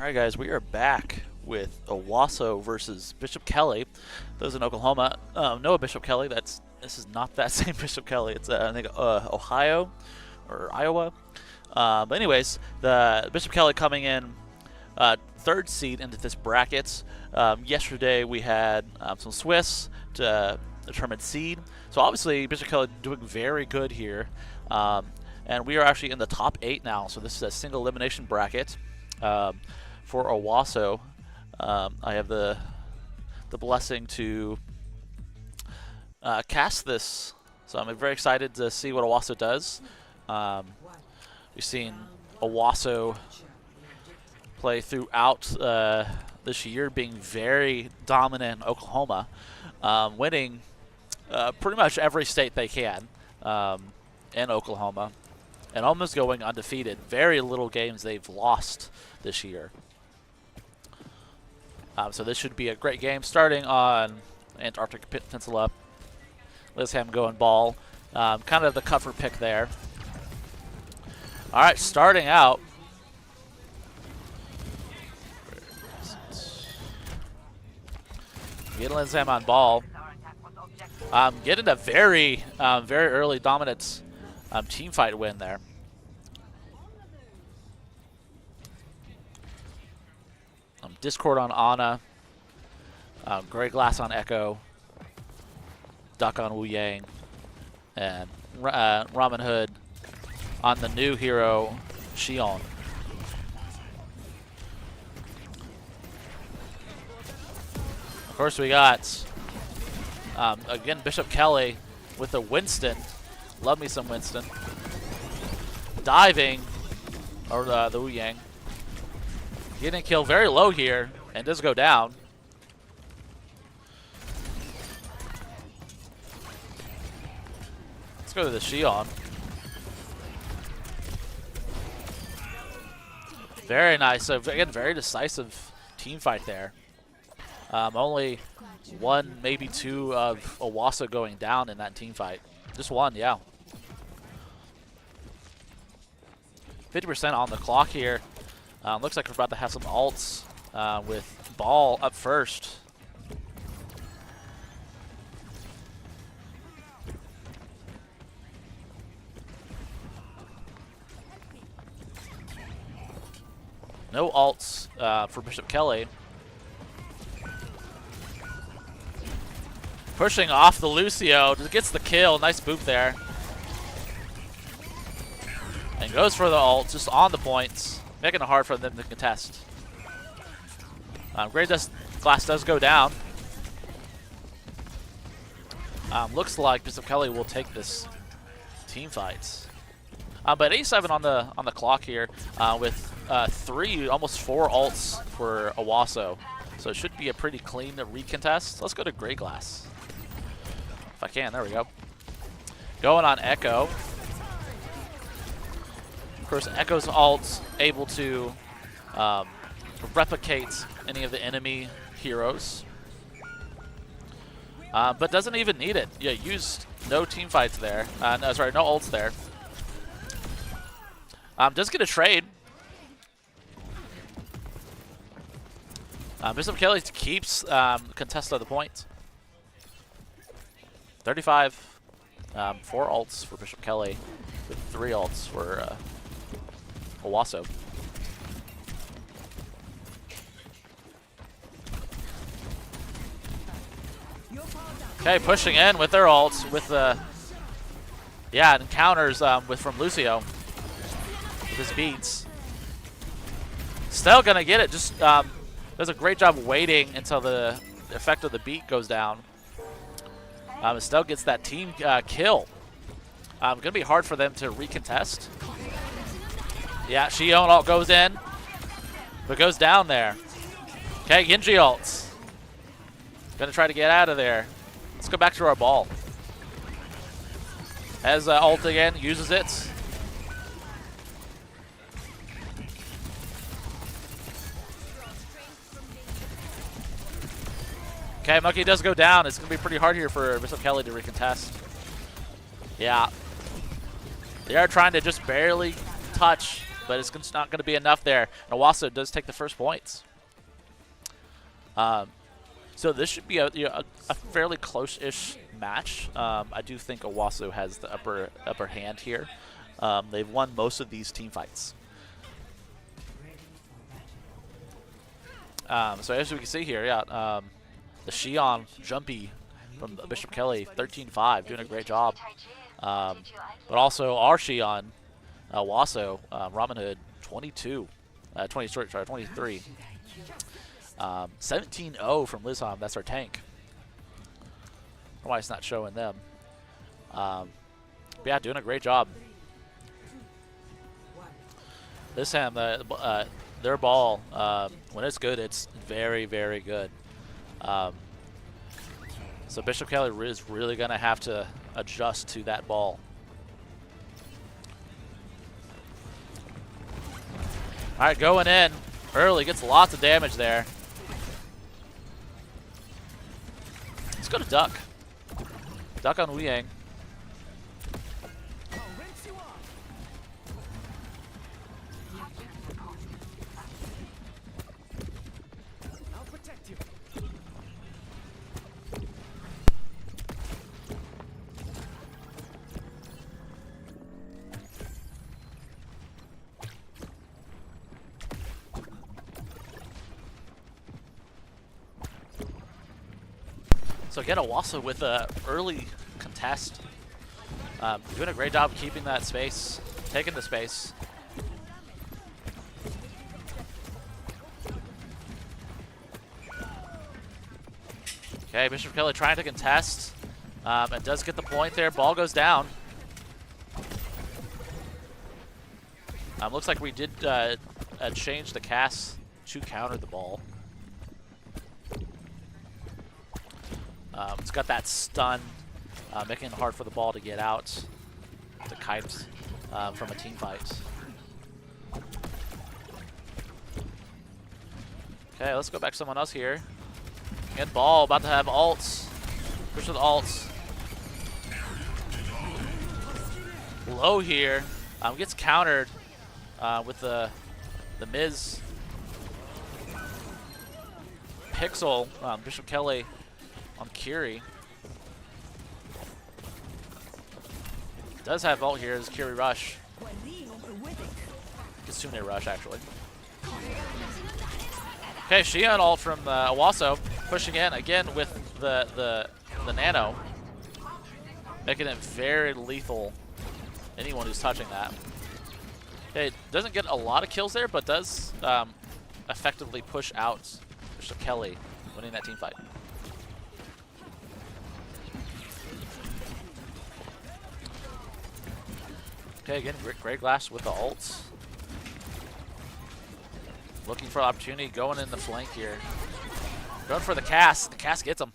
Alright guys, we are back with Owasso versus Bishop Kelly. Those in Oklahoma know Bishop Kelly. This is not that same Bishop Kelly. It's I think Ohio or Iowa. But anyways, the Bishop Kelly coming in third seed into this bracket. Yesterday we had some Swiss to determine seed. So obviously Bishop Kelly doing very good here. And we are actually in the top 8 now. So this is a single elimination bracket. For Owasso, I have the blessing to cast this, so I'm very excited to see what Owasso does. We've seen Owasso play throughout this year, being very dominant in Oklahoma, winning pretty much every state they can in Oklahoma, and almost going undefeated. Very little games they've lost this year. So this should be a great game. Starting on Antarctic Peninsula. Let's have him go in ball. Kind of the cover pick there. All right, starting out. Getting Linsham on ball. Getting a very early dominant team fight win there. Discord on Ana, Grey Glass on Echo, Duck on Wu Yang, and Ramen Hood on the new hero, Xion. Of course, we got, again, Bishop Kelly with the Winston. Love me some Winston. Diving, or the Wu Yang. Getting a kill very low here, and does go down. Let's go to the Xion. Very nice. So again, very decisive team fight there. Only one, maybe two of Owasso going down in that team fight. Just one, yeah. 50% on the clock here. Looks like we're about to have some ults with ball up first. No ults for Bishop Kelly. Pushing off the Lucio, just gets the kill. Nice boop there. And goes for the ult, just on the points. Making it hard for them to contest. Grey Glass does go down. Looks like Bishop Kelly will take this team fight. But 87 on the clock here with 3, almost 4 ults for Owasso. So it should be a pretty clean recontest. Let's go to Grey Glass. If I can, there we go. Going on Echo. Of course, Echo's ult able to replicate any of the enemy heroes, but doesn't even need it. Yeah, used no team fights there. No, sorry, no ults there. Does get a trade. Bishop Kelly keeps contest of the point. 35, 4 ults for Bishop Kelly, with 3 ults for Owasso. Okay, pushing in with their ults with the encounters from Lucio with his beats. Still gonna get it. Just does a great job waiting until the effect of the beat goes down. Still gets that team kill. Gonna be hard for them to recontest. Yeah, Xion ult goes in, but goes down there. Okay, Genji ults. Gonna try to get out of there. Let's go back to our ball. Has ult again, uses it. Okay, Monkey does go down. It's gonna be pretty hard here for Bishop Kelly to recontest. Yeah. They are trying to just barely touch but it's not going to be enough there. And Owasso does take the first points. So this should be a fairly close-ish match. I do think Owasso has the upper hand here. They've won most of these team fights. So as we can see here, yeah, the Xion Jumpy from Bishop Kelly, 13-5, doing a great job. But also our Xion, Owasso, Ramen Hood, 23. 17-0 from Lizham, that's our tank. I don't know why it's not showing them. But yeah, doing a great job. Lizham, their ball, when it's good, it's very, very good. So Bishop Kelly is really going to have to adjust to that ball. All right, going in early, gets lots of damage there. Let's go to Duck. Duck on Wu Yang. So again, Owasso with an early contest. Doing a great job keeping that space, taking the space. Okay, Bishop Kelly trying to contest. And does get the point there. Ball goes down. Looks like we did change the cast to counter the ball. It's got that stun, making it hard for the ball to get out, the kites from a team fight. Okay, let's go back to someone else here. Again, ball about to have ults. Push with ults. Low here, gets countered with the Miz Pixel. Bishop Kelly on Kiri. Does have ult here as Kiri Rush. Kitsune Rush, actually. Okay, Xion ult from Owasso, pushing in again with the Nano, making it very lethal. Anyone who's touching that. Okay, doesn't get a lot of kills there, but does effectively push out Bishop Kelly, winning that team fight. Okay, again, Grey Glass with the ults. Looking for opportunity, going in the flank here. Going for the cast. The cast gets him.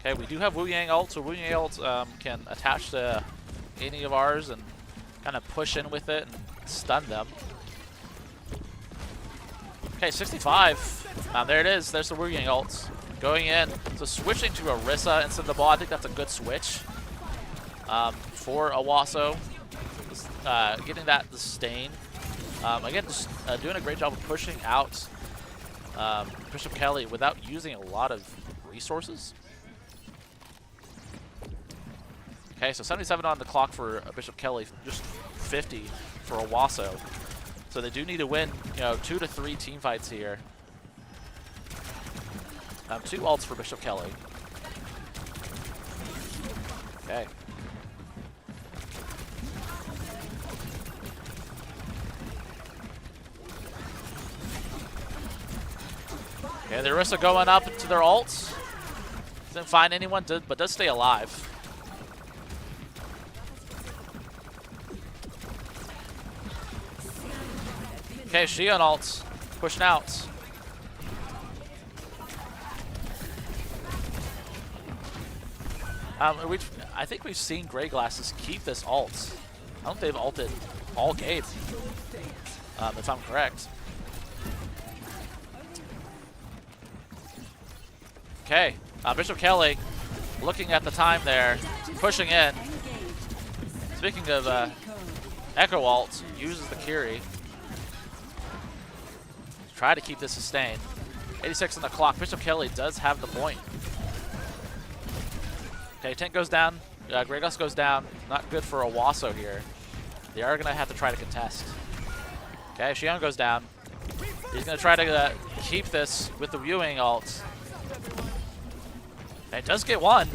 Okay, we do have Wu Yang ult, so Wu Yang ult can attach to any of ours and kind of push in with it and stun them. Okay, 65. There it is. There's the Wu Yang ults. Going in, so switching to Orisa instead of the ball. I think that's a good switch for Owasso. Getting that sustain. Again, just doing a great job of pushing out Bishop Kelly without using a lot of resources. Okay, so 77 on the clock for Bishop Kelly, just 50 for Owasso. So they do need to win, 2 to 3 team fights here. 2 ults for Bishop Kelly. Okay. Okay, the Orisa going up to their ults. Doesn't find anyone, but does stay alive. Okay, Xion ults, pushing out. I think we've seen Grey Glasses keep this ult. I don't think they've ulted all game, if I'm correct. Okay, Bishop Kelly looking at the time there, pushing in. Speaking of Echo Ult, uses the Kiri. Try to keep this sustained. 86 on the clock. Bishop Kelly does have the point. Okay, Tank goes down. Gregos goes down. Not good for Owasso here. They are going to have to try to contest. Okay, Xion goes down. He's going to try to keep this with the viewing ult. And it does get one.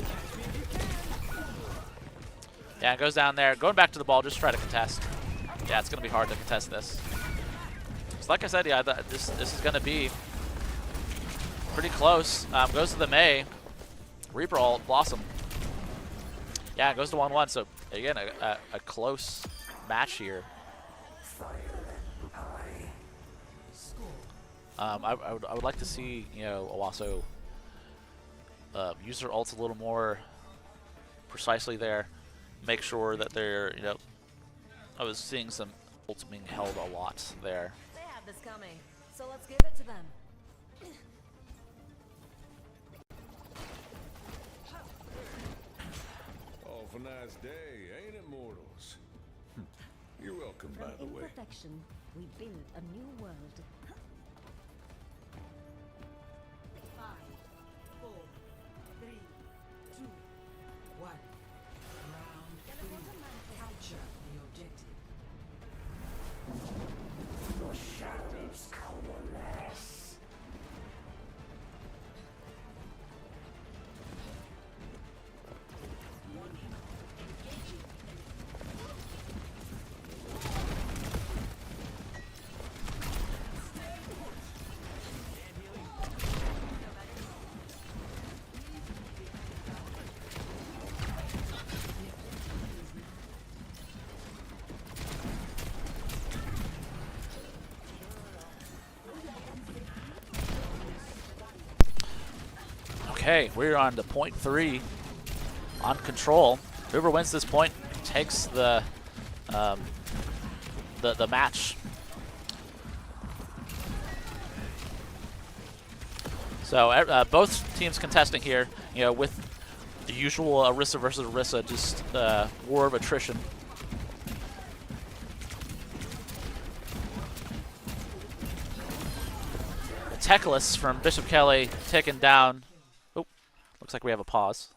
Yeah, it goes down there. Going back to the ball, just try to contest. Yeah, it's going to be hard to contest this. So like I said, yeah, this is going to be pretty close. Goes to the Mei. Reaper ult, Blossom. Yeah, it goes to 1-1. So again, a close match here. I would like to see, you know, Owasso use their ults a little more precisely there. Make sure that they're, you know, I was seeing some ults being held a lot there. They have this coming, so let's give it to them. Awful nice day, ain't it, mortals? You're welcome, by the way. Imperfection, we build a new world. 5, 4, 3, 2, 1. Round 3. Capture the objective. The shadows coalesce. Okay, we're on to point 3 on control. Whoever wins this point takes the match. So both teams contesting here, you know, with the usual Orisa versus Orisa, just war of attrition. Teclis from Bishop Kelly taken down. Oh, looks like we have a pause.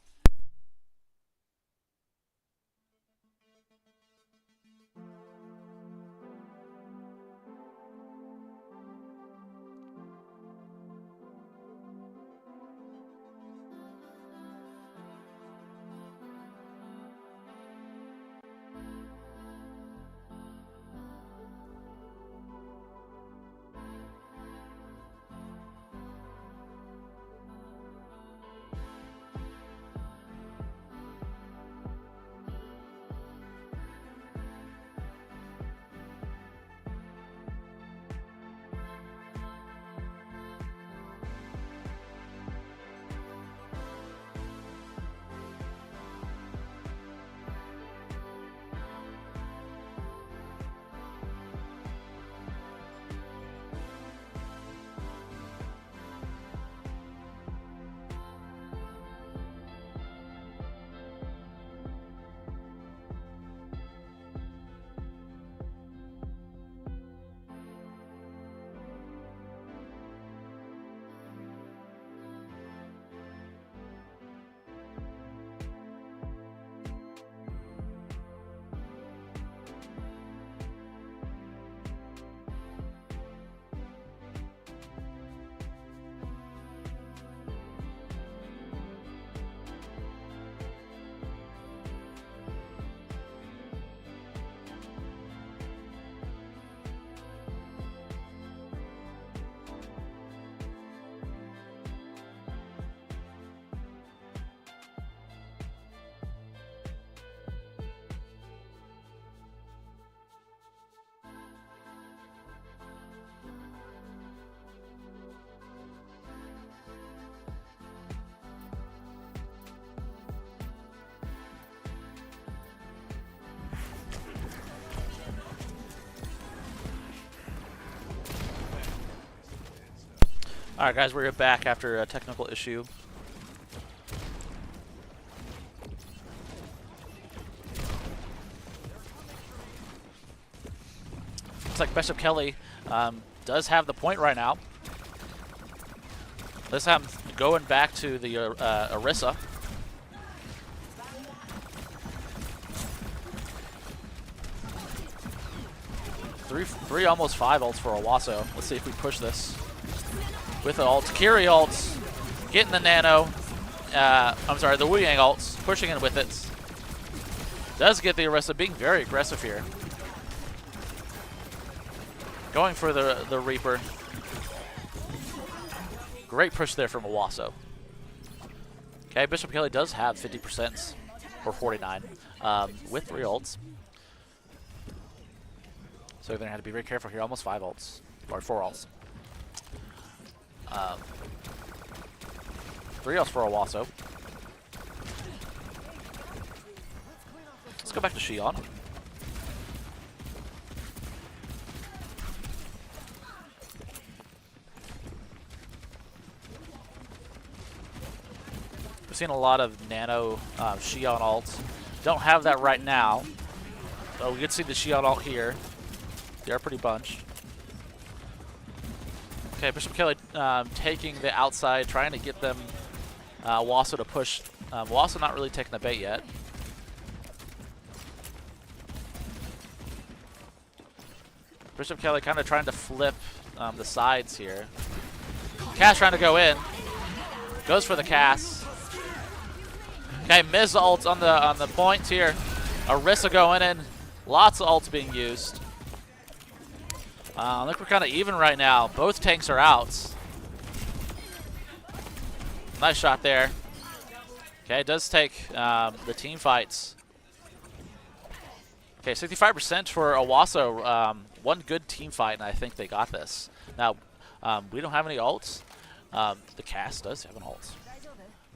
All right, guys, we're back after a technical issue. Looks like Bishop Kelly does have the point right now. This time going back to the Orisa. Three, almost 5 ults for Owasso. Let's see if we push this with the ults. Kiri ults, getting the nano. I'm sorry, the Wu Yang ults, pushing in with it. Does get the Orisa, being very aggressive here. Going for the Reaper. Great push there from Owasso. Okay, Bishop Kelly does have 50%, or 49, with 3 ults. So they're going to have to be very careful here. Almost 5 ults, or 4 ults. 3 ults for Owasso. Let's go back to Xion. We've seen a lot of nano Xion ults. Don't have that right now. Oh, we can see the Xion ult here. They are pretty bunched. Okay, Bishop Kelly taking the outside, trying to get them Owasso to push. Owasso not really taking the bait yet. Bishop Kelly kind of trying to flip the sides here. Cass trying to go in. Goes for the Cass. Okay, Miz ults on the points here. Orisa going in. Lots of ults being used. Look, we're kind of even right now. Both tanks are out. Nice shot there. Okay, it does take the team fights. Okay, 65% for Owasso. One good team fight, and I think they got this. Now, we don't have any ults. The Cass does have an ult.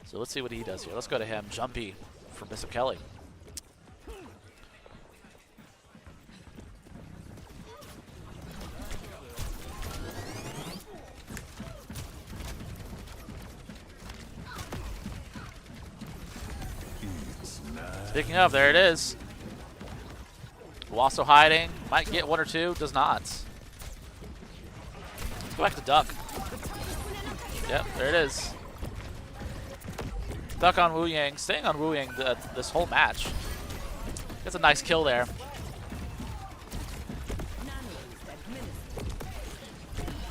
So let's see what he does here. Let's go to him. Jumpy for Bishop Kelly. Speaking of, there it is. Owasso hiding. Might get 1 or 2. Does not. Let's go back to Duck. Yep, there it is. Duck on Wu Yang. Staying on Wu Yang this whole match. Gets a nice kill there.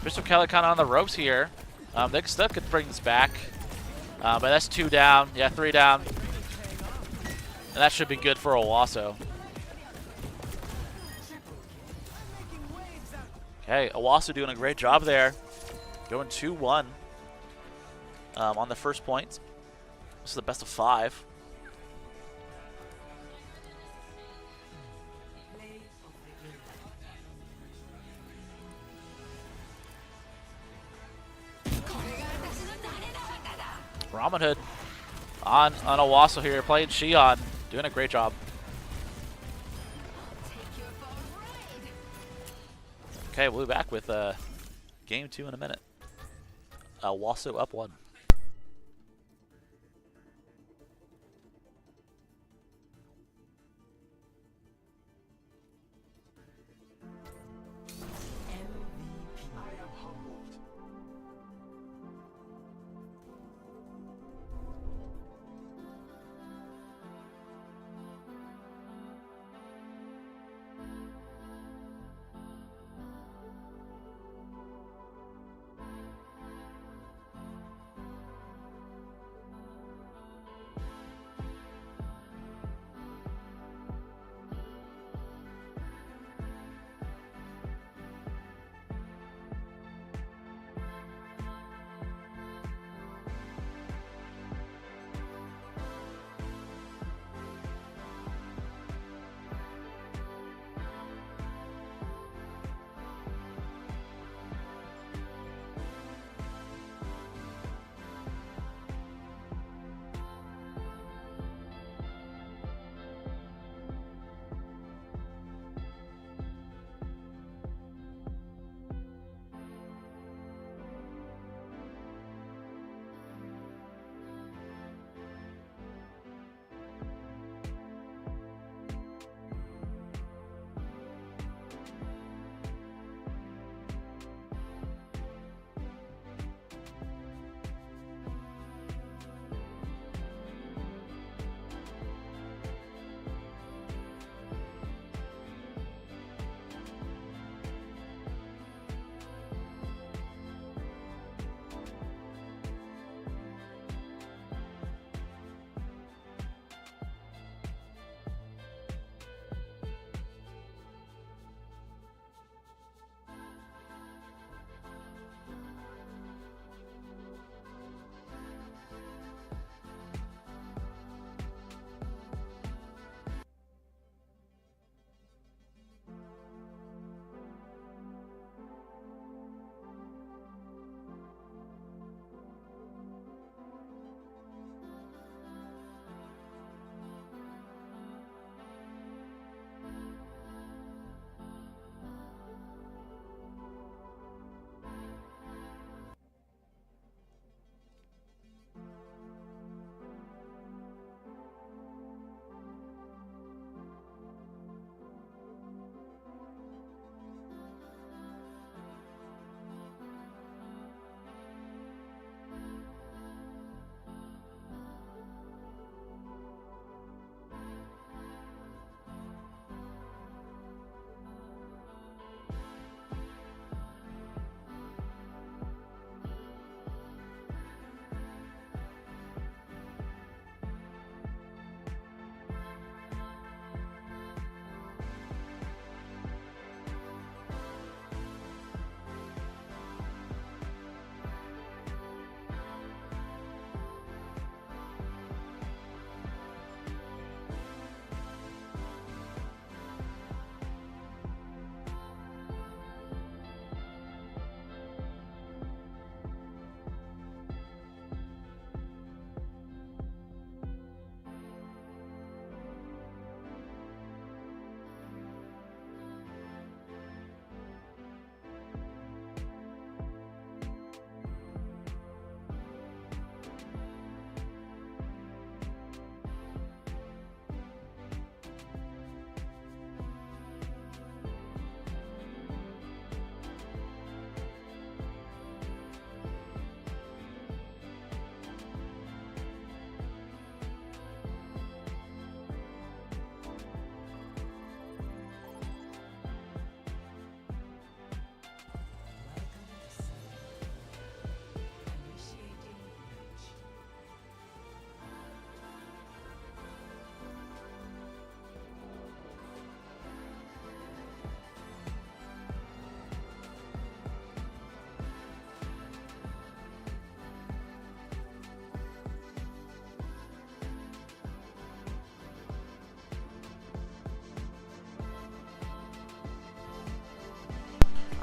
Bishop Kelly kind of on the ropes here. They still could bring this back. But that's 2 down. Yeah, 3 down. And that should be good for Owasso. Okay, Owasso doing a great job there. Going 2-1 on the first point. This is the best of 5. Ramen Hood on Owasso here, playing Xion, doing a great job. Okay, we'll be back with game 2 in a minute. Owasso up 1.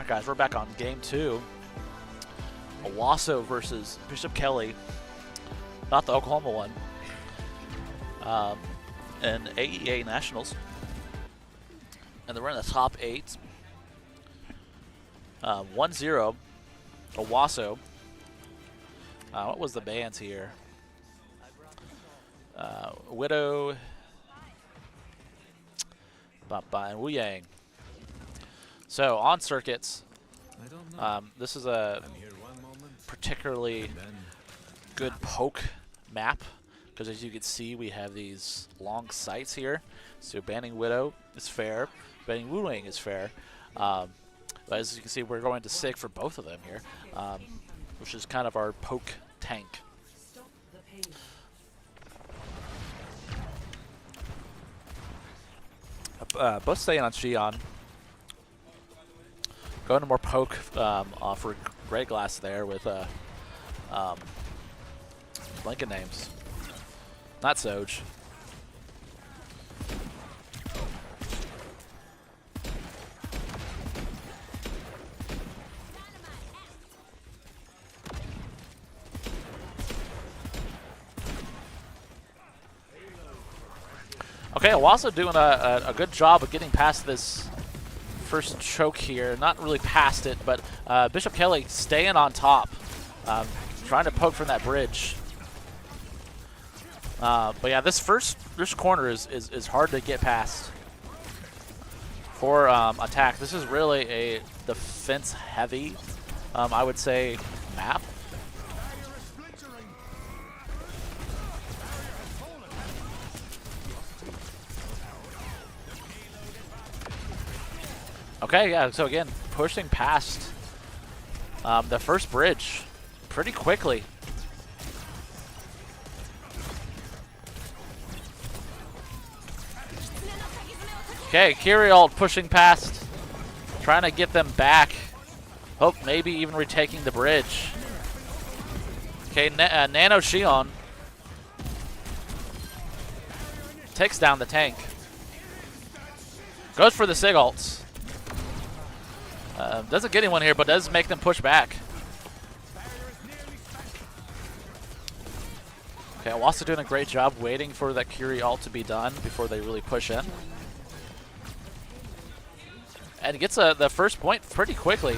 Alright guys, we're back on game 2. Owasso versus Bishop Kelly. Not the Oklahoma one. And AEA Nationals. And we're in the top 8. 1-0. Owasso. What was the bands here? Widow. And Wu Yang. So on circuits, this is a particularly good poke map because as you can see we have these long sights here. So banning Widow is fair, banning Wu Yang is fair. But as you can see we're going to Sig for both of them here, which is kind of our poke tank. Both staying on Xion. Going to more poke for Grey Glass there with blanket names. Not Soj. Okay, Owasso doing a good job of getting past this first choke here. Not really past it, but Bishop Kelly staying on top, trying to poke from that bridge. But yeah, this first corner is hard to get past for attack. This is really a defense-heavy, I would say, map. Okay, yeah, so again, pushing past the first bridge pretty quickly. Okay, Kyrialt pushing past, trying to get them back. Hope maybe even retaking the bridge. Okay, Nano Xion takes down the tank. Goes for the Sig ults. Doesn't get anyone here, but does make them push back. Okay, Owasso doing a great job waiting for that Curie ult to be done before they really push in. And gets the first point pretty quickly.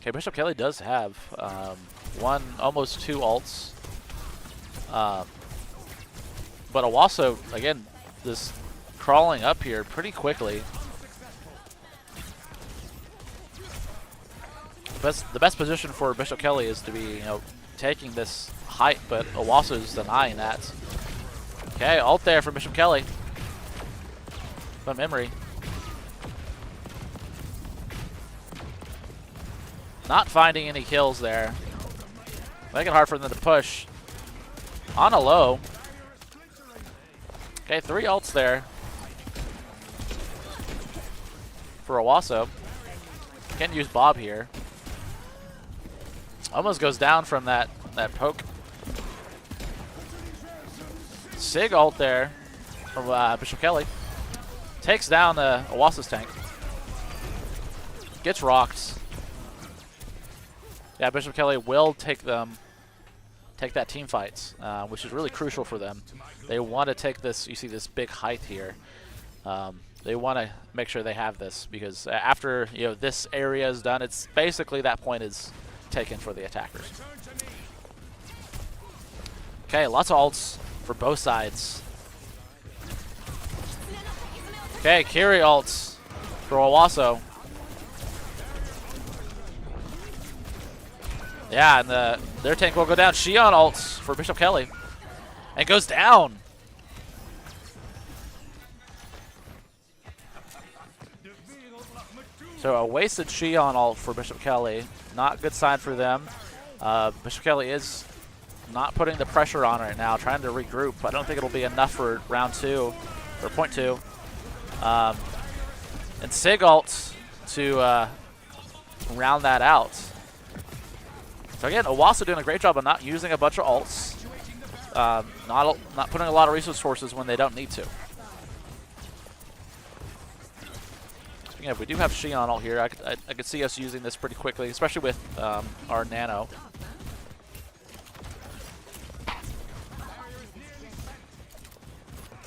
Okay, Bishop Kelly does have almost two ults. But Owasso, again, just crawling up here pretty quickly. The best position for Bishop Kelly is to be, taking this height, but Owasso's denying that. Okay, ult there for Bishop Kelly. From memory. Not finding any kills there. Making it hard for them to push. On a low. Okay, 3 ults there for Owasso. Can't use Bob here. Almost goes down from that poke. Sig ult there from Bishop Kelly. Takes down Owasso's tank. Gets rocked. Yeah, Bishop Kelly will take that team fights, which is really crucial for them. They want to take this. You see this big height here. They want to make sure they have this because after this area is done, it's basically that point is taken for the attackers. Okay, lots of ults for both sides. Okay, Kiri ults for Owasso. Yeah, and their tank will go down. Xion ults for Bishop Kelly. And goes down. So a wasted Xion ult for Bishop Kelly. Not a good sign for them. Bishop Kelly is not putting the pressure on right now, trying to regroup. I don't think it'll be enough for round 2, or point 2. And Sig ults to round that out. So again, Owasso doing a great job of not using a bunch of ults. not putting a lot of resources when they don't need to. Speaking of, we do have Xion ult here. I could see us using this pretty quickly, especially with our Nano.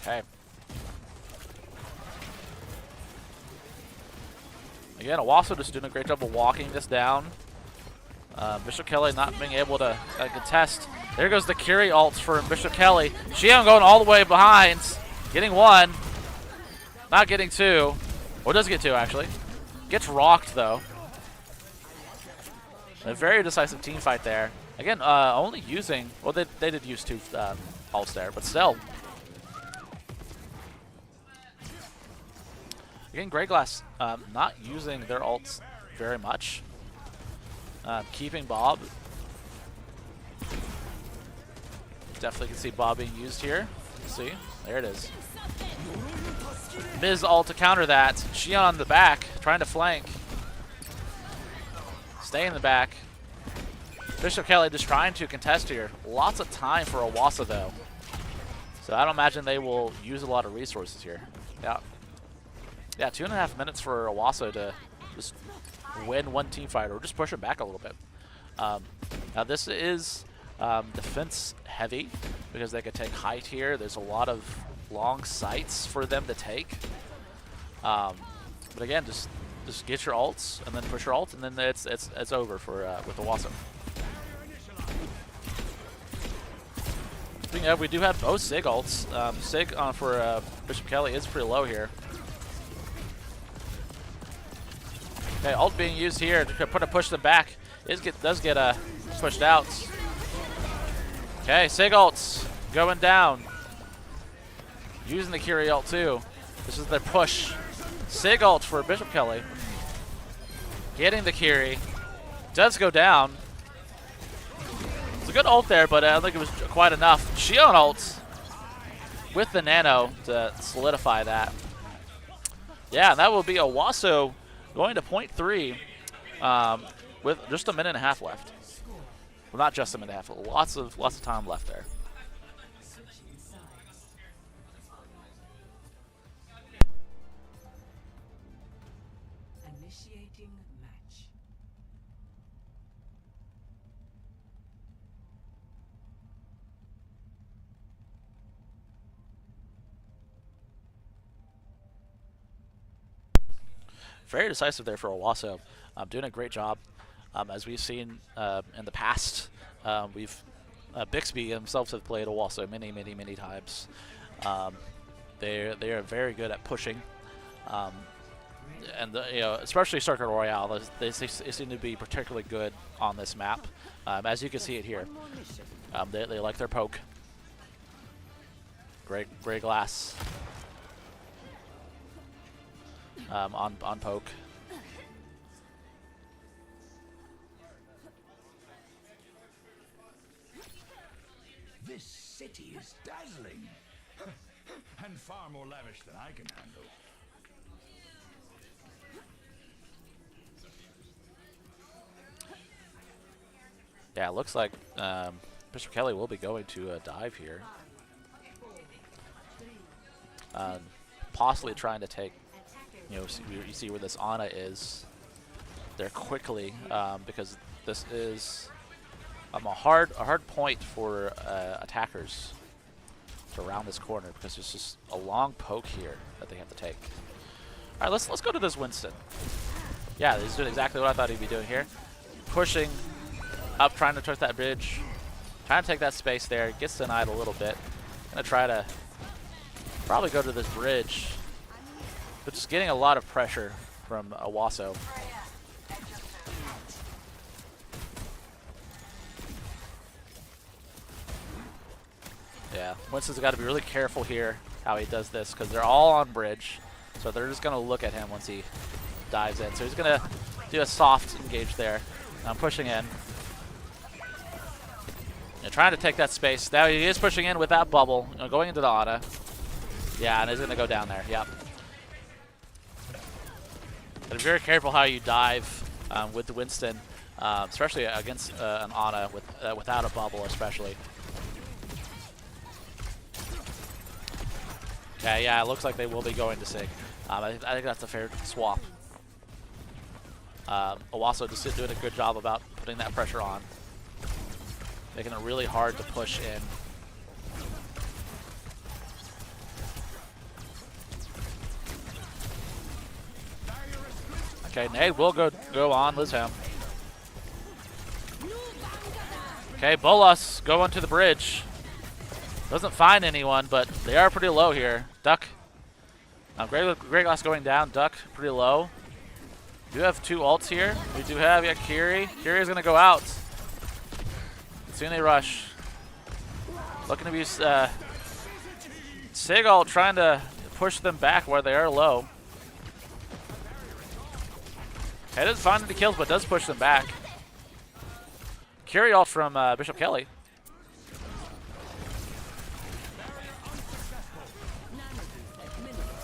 Okay. Again, Owasso just doing a great job of walking this down. Bishop Kelly not being able to contest. There goes the Curie ults for Bishop Kelly. Xion going all the way behind, getting one, not getting two. Well, does get two, actually. Gets rocked, though. A very decisive team fight there. Again, only using... Well, they did use two ults there, but still. Again, Grey Glass not using their ults very much. Keeping Bob. Definitely can see Bob being used here. See? There it is. Miz ult to counter that. Xion on the back, trying to flank. Stay in the back. Bishop Kelly just trying to contest here. Lots of time for Owasso, though. So I don't imagine they will use a lot of resources here. Yeah. Yeah, 2.5 minutes for Owasso to just win one team fight or just push it back a little bit. Now this is defense heavy because they could take height here. There's a lot of long sights for them to take. But again, just get your ults and then push your ult, and then it's over for with Owasso. Speaking of, we do have both Sig ults. Sig for Bishop Kelly is pretty low here. Okay, ult being used here to push them back. Does get pushed out. Okay, Sig ults going down. Using the Curie ult too. This is their push. Sig ult for Bishop Kelly. Getting the Curie. Does go down. It's a good ult there, but I don't think it was quite enough. Xion ult with the Nano to solidify that. Yeah, that will be Owasso going to point 3 with just a minute and a half left. Well, not just a minute and a half. Lots of time left there. Initiating match. Very decisive there for Owasso. Doing a great job. As we've seen in the past, Bixby himself have played Owasso many times. They are very good at pushing, and especially Circuit Royale. They seem to be particularly good on this map, as you can see it here. They like their poke. Grey Glass on poke. This city is dazzling. And far more lavish than I can handle. Yeah, it looks like Bishop Kelly will be going to dive here. Possibly trying to take, you see where this Ana is there quickly, because this is a hard point for attackers to round this corner, because there's just a long poke here that they have to take. All right, let's go to this Winston. Yeah, he's doing exactly what I thought he'd be doing here, pushing up, trying to touch that bridge, trying to take that space there. Gets denied a little bit. Gonna try to probably go to this bridge, but just getting a lot of pressure from Owasso. Yeah, Winston's got to be really careful here how he does this, because they're all on bridge, so they're just going to look at him once he dives in. So he's going to do a soft engage there. Pushing in. Trying to take that space. Now he is pushing in with that bubble, going into the Ana. Yeah, and he's going to go down there. Yep. But be very careful how you dive with the Winston, especially against an Ana without a bubble, especially. Okay, yeah, it looks like they will be going to Sig. I think that's a fair swap. Owasso just doing a good job about putting that pressure on. Making it really hard to push in. Okay, nade will go on Lizham. Okay, Bolas going to the bridge. Doesn't find anyone, but they are pretty low here. Duck. Great Glass going down. Duck pretty low. We do have 2 ults here. We do have, yeah, Kiri. Kiri is going to go out. Soon they rush. Looking to be Sig ult trying to push them back where they are low. Okay, doesn't find any kills, but does push them back. Kiri ult from Bishop Kelly.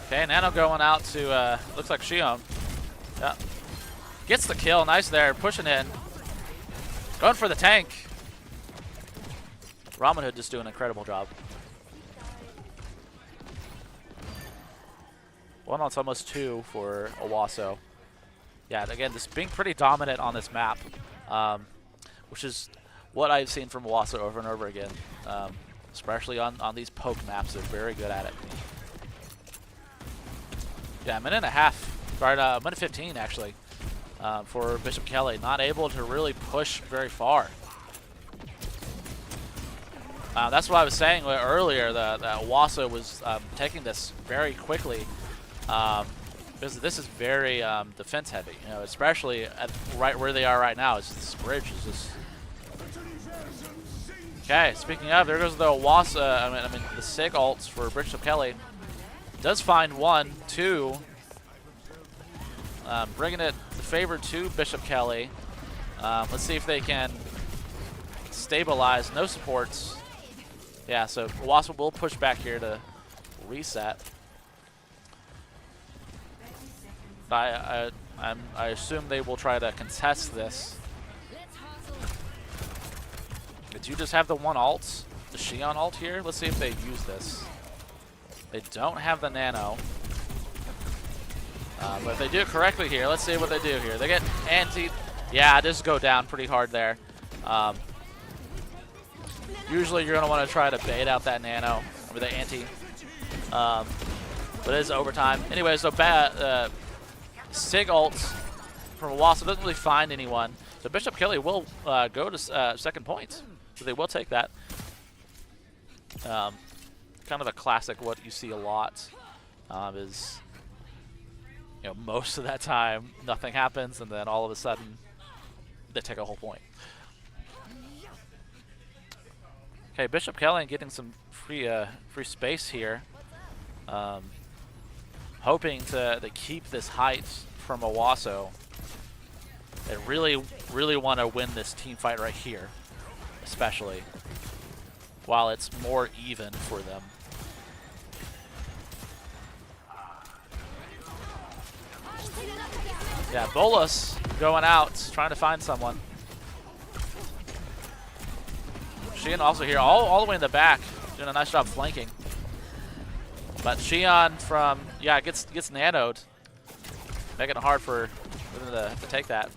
Okay, Nano going out to, looks like Shion. Yeah. Gets the kill, nice there, pushing in. Going for the tank. Ramen Hood just doing an incredible job. One ult's almost 2 for Owasso. Yeah, again, just being pretty dominant on this map, which is what I've seen from Owasso over and over again, especially on these poke maps. They're very good at it. Yeah, a minute and a half, or a minute 15 actually, for Bishop Kelly. Not able to really push very far. That's what I was saying earlier, that Owasso was taking this very quickly, because this is very defense heavy, you know, especially at right where they are right now. This bridge is just. Okay, speaking of, there goes the Owasso. I mean the Sig ults for Bishop Kelly. Does find 1, 2. Bringing it the favor to Bishop Kelly. Let's see if they can stabilize. No supports. Yeah, so Owasso will push back here to reset. I assume they will try to contest this. Did you just have the 1 ult? The Shion ult here? Let's see if they use this. They don't have the nano. But if they do it correctly here, let's see what they do here. They get anti. Yeah, just go down pretty hard there. Usually you're going to want to try to bait out that nano, or the anti. But it is overtime. Anyway, so Sig ult from Owasso doesn't really find anyone. So Bishop Kelly will go to second point. So they will take that. Kind of a classic, what you see a lot is, you know, most of that time nothing happens, and then all of a sudden they take a whole point. Okay, Bishop Kelly getting some free space here, hoping to keep this height from Owasso. They really want to win this team fight right here, especially while it's more even for them. Yeah, Bolas going out, trying to find someone. Shion also here, all the way in the back, doing a nice job flanking. But Shion from, yeah, gets nanoed, making it hard for them to take that.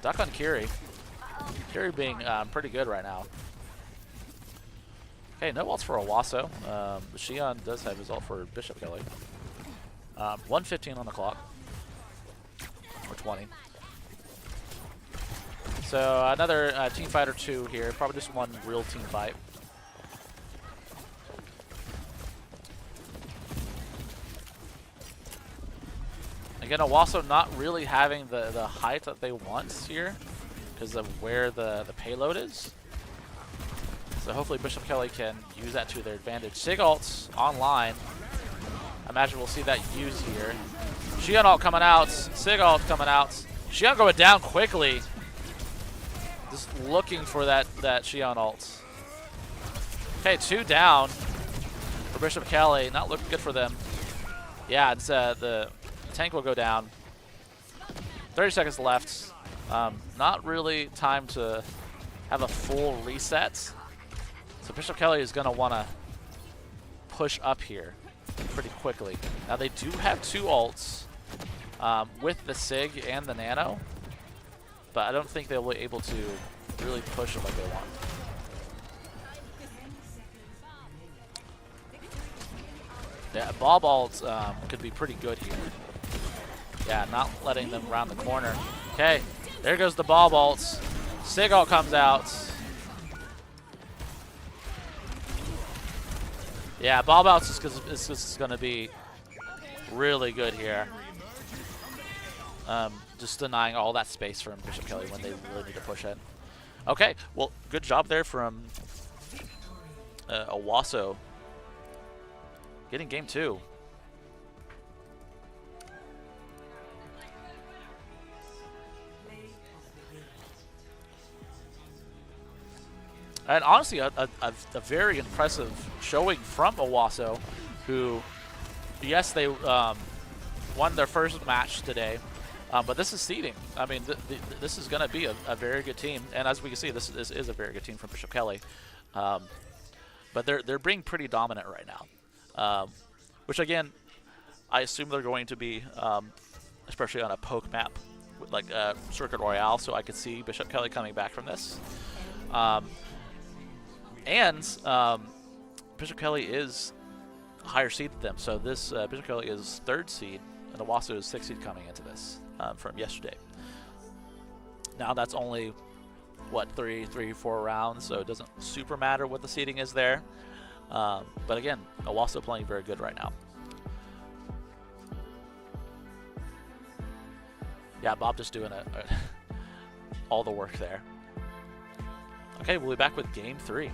Duck on Kiri. Kiri being pretty good right now. Okay, no ults for Owasso. Shion does have his ult for Bishop Kelly. 1:15 on the clock. Or 20. So another team fight or 2 here. Probably just 1 real team fight. Again, Owasso not really having the height that they want here because of where the payload is. So hopefully Bishop Kelly can use that to their advantage. Sig ult's online. I imagine we'll see that used here. Shion ult coming out. Sig ult coming out. Shion going down quickly. Just looking for that Shion ult. Okay, 2 down for Bishop Kelly. Not looking good for them. Yeah, it's the tank will go down. 30 seconds left. Not really time to have a full reset. So Bishop Kelly is going to want to push up here. pretty quickly. Now they do have 2 ults with the Sig and the Nano, but I don't think they'll be able to really push it like they want. Yeah, Bob ult could be pretty good here. Yeah, not letting them round the corner. Okay, there goes the Bob ults. Sig ult comes out. Yeah, Bob ult is just going to be really good here. Just denying all that space from Bishop Kelly when they really need to push in. Okay, well, good job there from Owasso. Getting game 2. And honestly, a very impressive showing from Owasso, who, yes, they won their first match today, but this is seeding. I mean, this is going to be a very good team, and as we can see, this is a very good team from Bishop Kelly. But they're being pretty dominant right now, which again, I assume they're going to be, especially on a poke map, with like Circuit Royale. So I could see Bishop Kelly coming back from this. And Bishop Kelly is a higher seed than them, so this Bishop Kelly is 3rd seed, and Owasso is 6th seed coming into this from yesterday. Now that's only what 4 rounds, so it doesn't super matter what the seeding is there. But again, Owasso playing very good right now. Yeah, Bob just doing all the work there. Okay, we'll be back with game 3.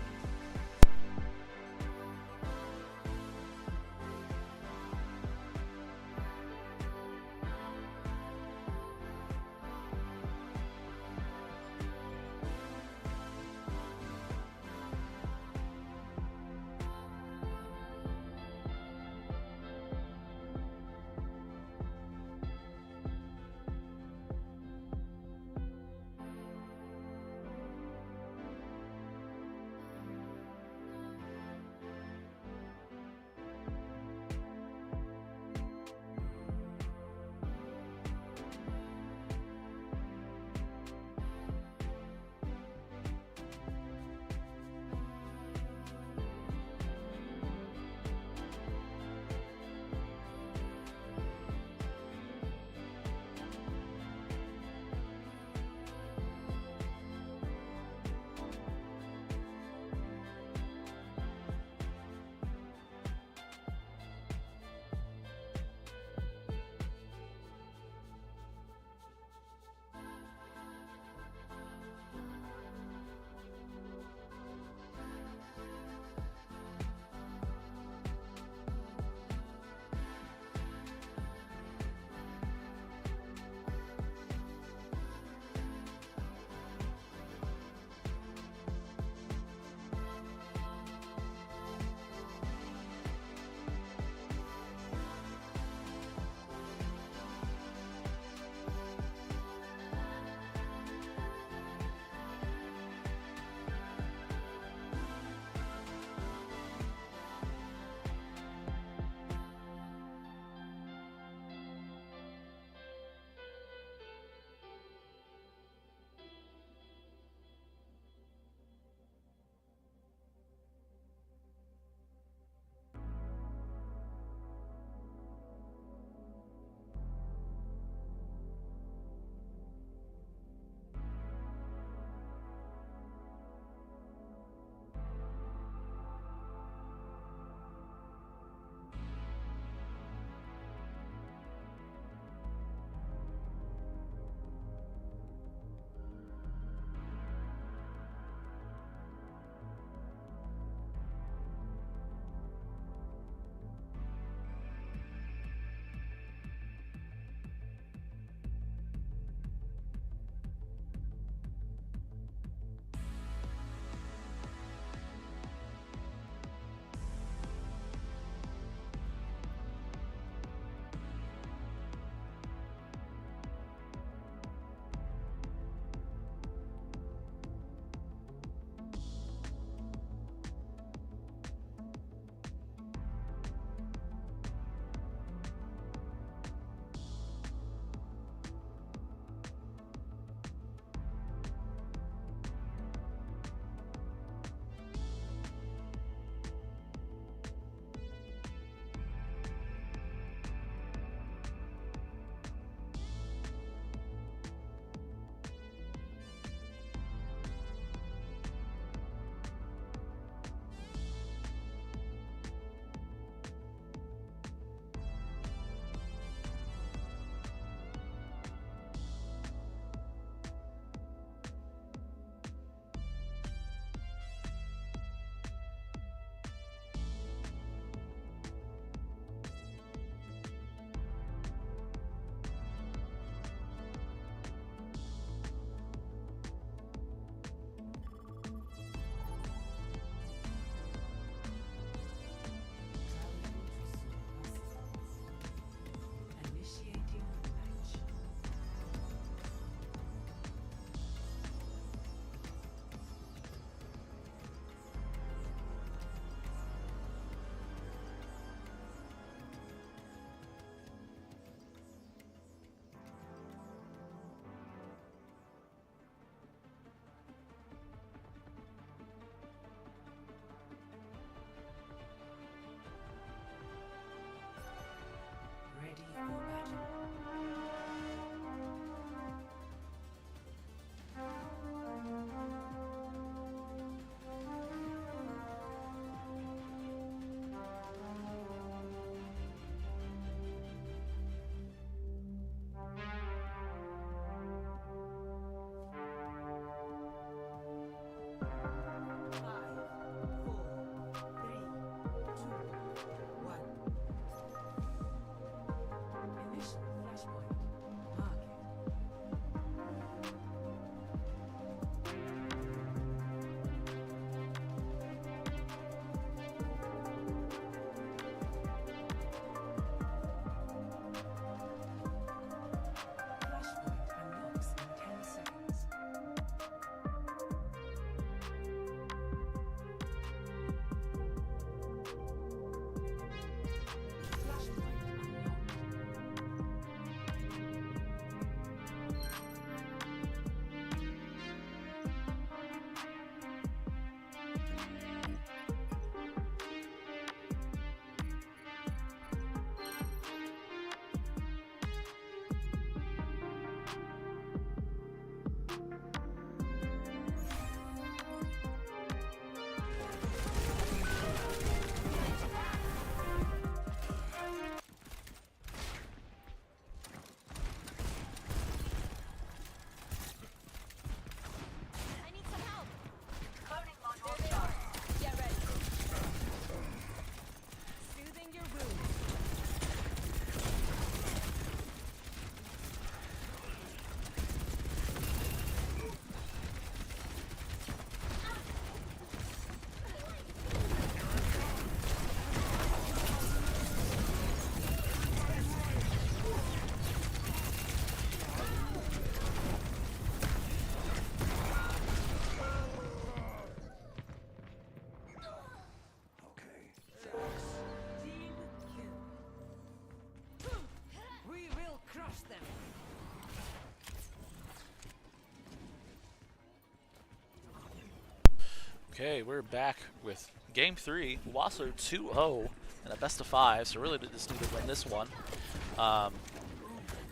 Okay, we're back with Game 3. Owasso 2-0 in a best of 5, so really just need to win this one.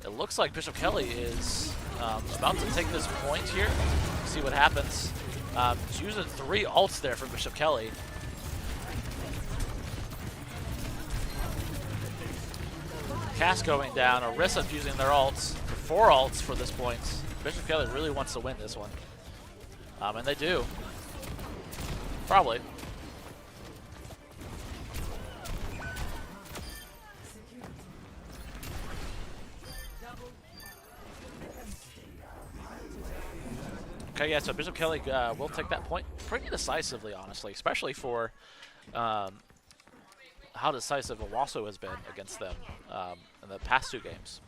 It looks like Bishop Kelly is about to take this point here. See what happens. He's using 3 ults there from Bishop Kelly. Cass going down, Orisa using their ults. 4 ults for this point. Bishop Kelly really wants to win this one. And they do. Probably. Okay, yeah, so Bishop Kelly will take that point pretty decisively, honestly, especially for how decisive Owasso has been against them in the past 2 games.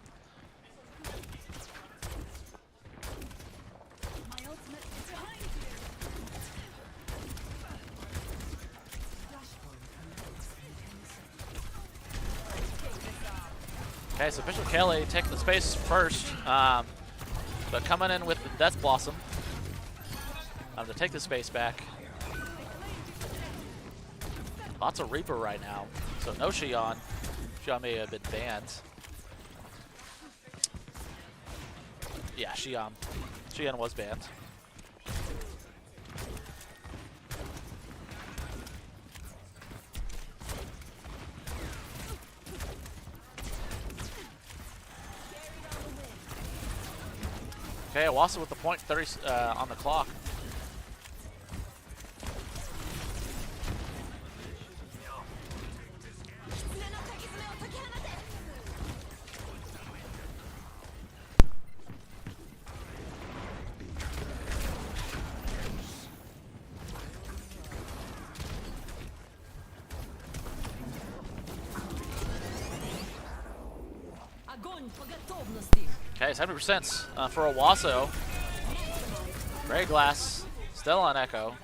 Okay, so Bishop Kelly taking the space first, but coming in with the Death Blossom to take the space back. Lots of Reaper right now, so no Xion. Xion may have been banned. Yeah, Xion. Xion was banned. Okay, Owasso with the point 30 on the clock. Okay, 70% for Owasso. Gray Glass still on Echo.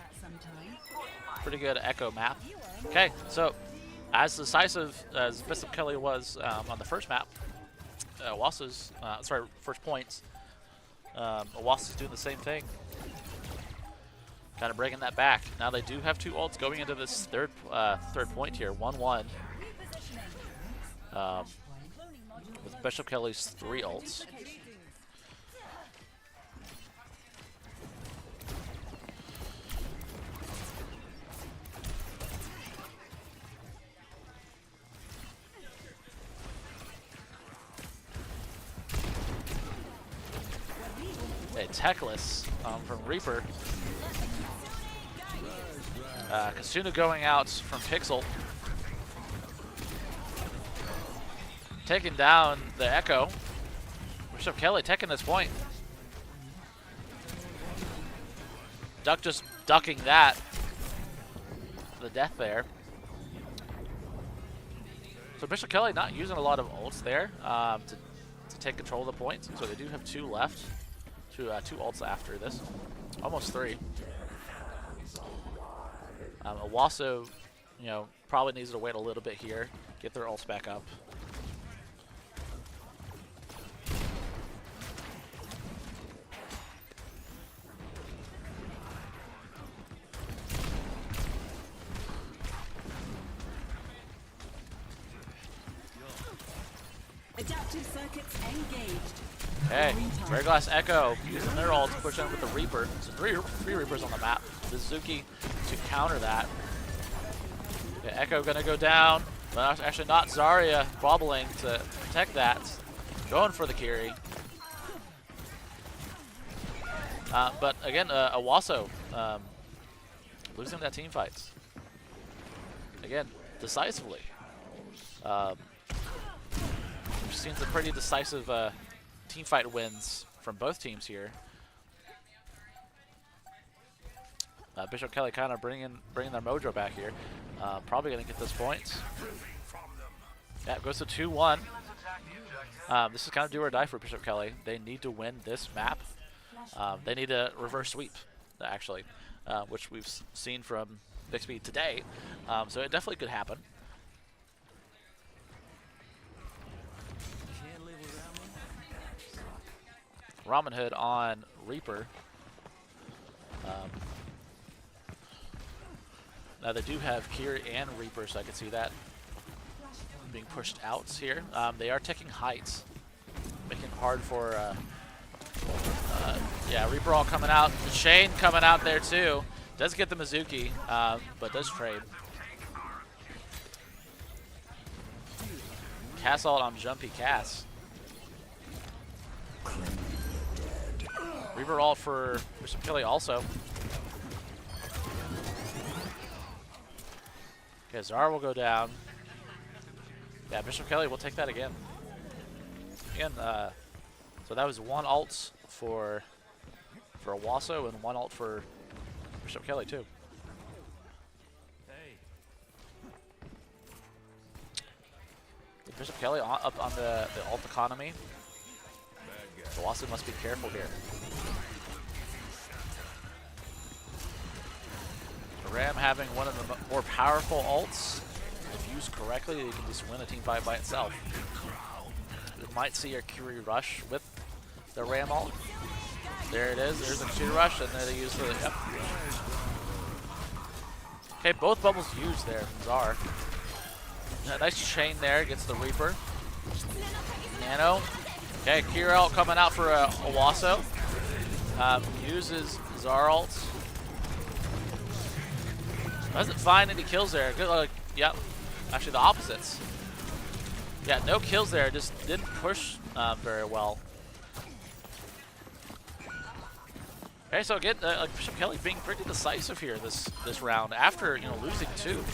Pretty good Echo map. Okay, so as decisive as Bishop Kelly was on the first map, Owasso's first points. Owasso's doing the same thing. Kind of bringing that back. Now they do have 2 ults going into this third point here, 1-1. With Bishop Kelly's 3 ults. A Techless from Reaper. Kasuna going out from Pixel. Taking down the Echo. Bishop Kelly taking this point. Duck just ducking that. The death there. So Bishop Kelly not using a lot of ults there to take control of the point. So they do have 2 left. 2 ults after this. Almost 3. Owasso, probably needs to wait a little bit here. Get their ults back up. Adaptive circuits engaged. Okay, Rare Glass Echo using their ult to push in with the Reaper. So three Reapers on the map. Mizuki to counter that. Okay, Echo gonna go down, but actually not. Zarya bobbling to protect that. Going for the Kiri. But again, Owasso losing that team fights. Again, decisively. We've seen some pretty decisive team fight wins from both teams here. Bishop Kelly kind of bringing their mojo back here. Probably going to get those points. Yeah, it goes to 2-1. This is kind of do or die for Bishop Kelly. They need to win this map. They need a reverse sweep, actually, which we've seen from Bixby today. So it definitely could happen. Ramen Hood on Reaper. Now they do have Kiri and Reaper, so I can see that being pushed out here. They are taking heights, making it hard for, yeah, Reaper all coming out. Shane coming out there too. Does get the Mizuki, but does trade. Cass ult on Jumpy Cass. Reaper ult for Bishop Kelly also. Okay, Zara will go down. Yeah, Bishop Kelly will take that again. Again, so that was one ult for Owasso and one ult for Bishop Kelly too. Bishop Kelly up on the ult economy. Owasso must be careful here. Ram having one of the more powerful ults. If used correctly, you can just win a team fight by itself. We might see a Curie rush with the Ram ult. There it is. There's a Curie rush, and then they use the. Yep. Okay, both bubbles used there from Zar. Nice chain there. Gets the Reaper. Nano. Okay, Curie ult coming out for Owasso. Uses Zar ult. Doesn't find any kills there. Good, yep. Actually, the opposites. Yeah, no kills there. Just didn't push very well. Okay, so again, Bishop Kelly being pretty decisive here this round after losing 2.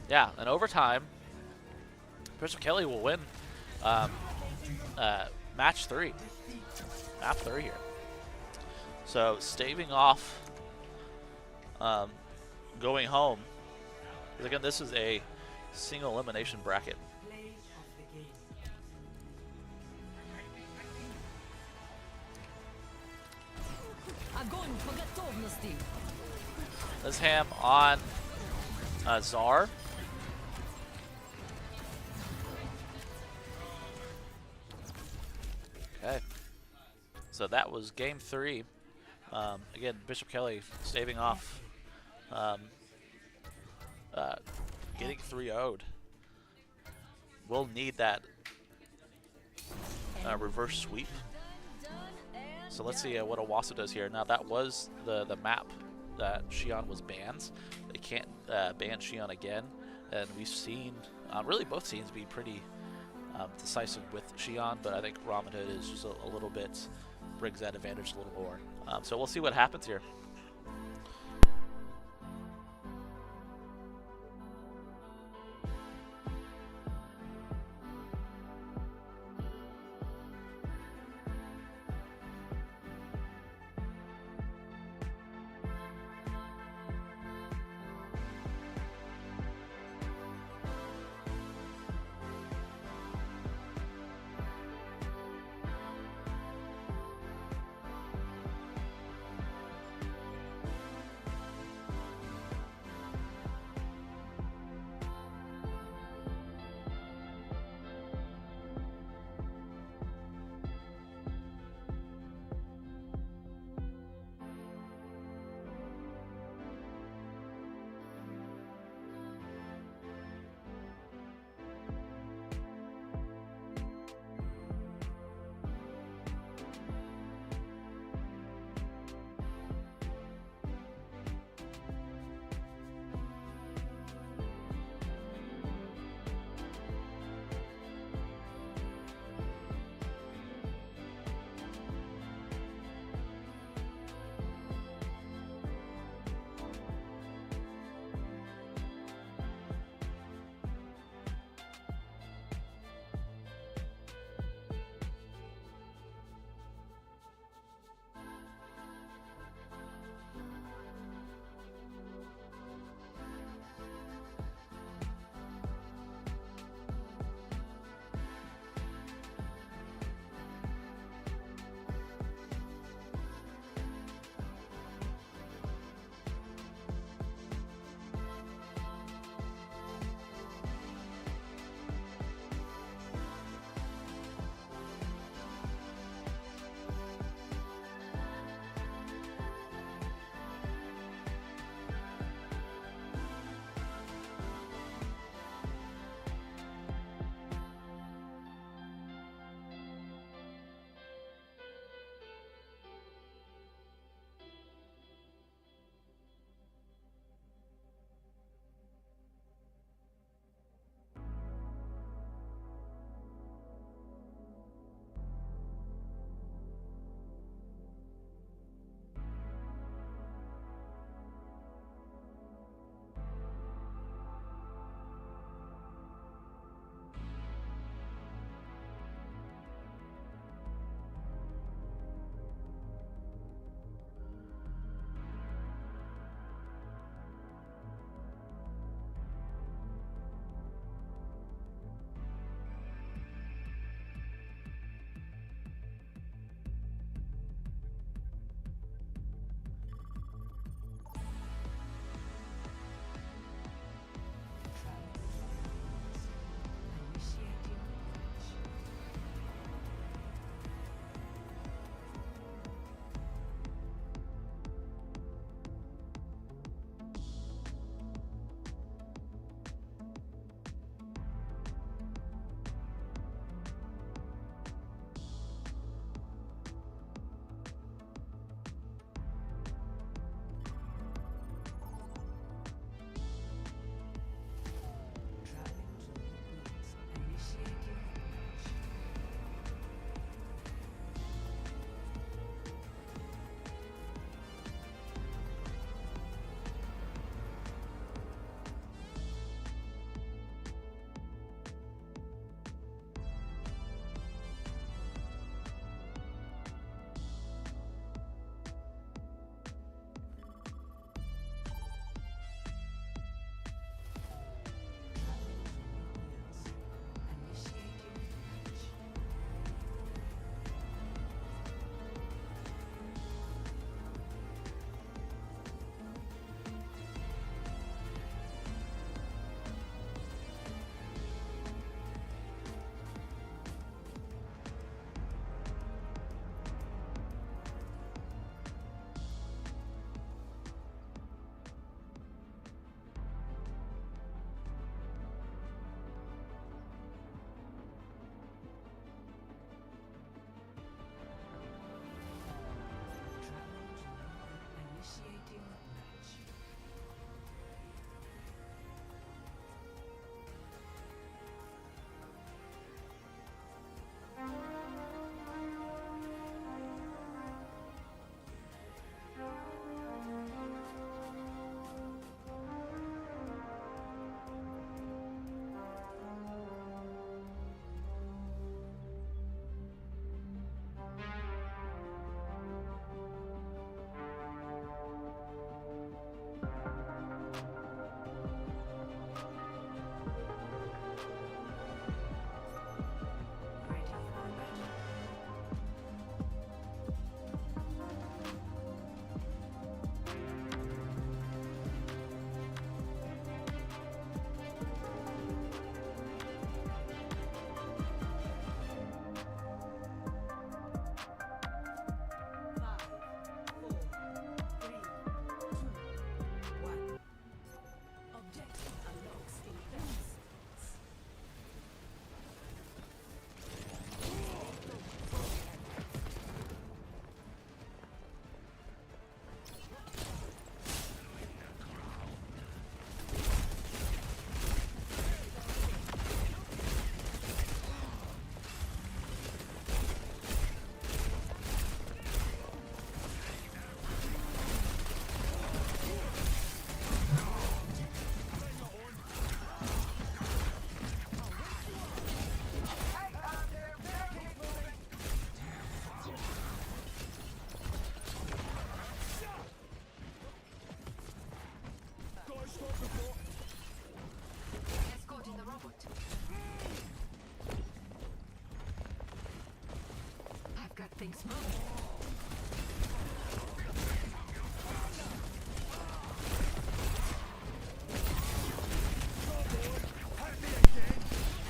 Yeah, and overtime, Bishop Kelly will win match 3. Map 3 here. So staving off. Going home. Because again, this is a single elimination bracket. This ham on Zar. Okay. So that was game 3. Again, Bishop Kelly staving off. Getting 3-0'd. We'll need that reverse sweep. So let's see what Owasso does here. Now that was the map that Xion was banned. They can't ban Xion again, and we've seen really both teams be pretty decisive with Xion, but I think Ramen Hood is just a little bit brings that advantage a little more. So we'll see what happens here.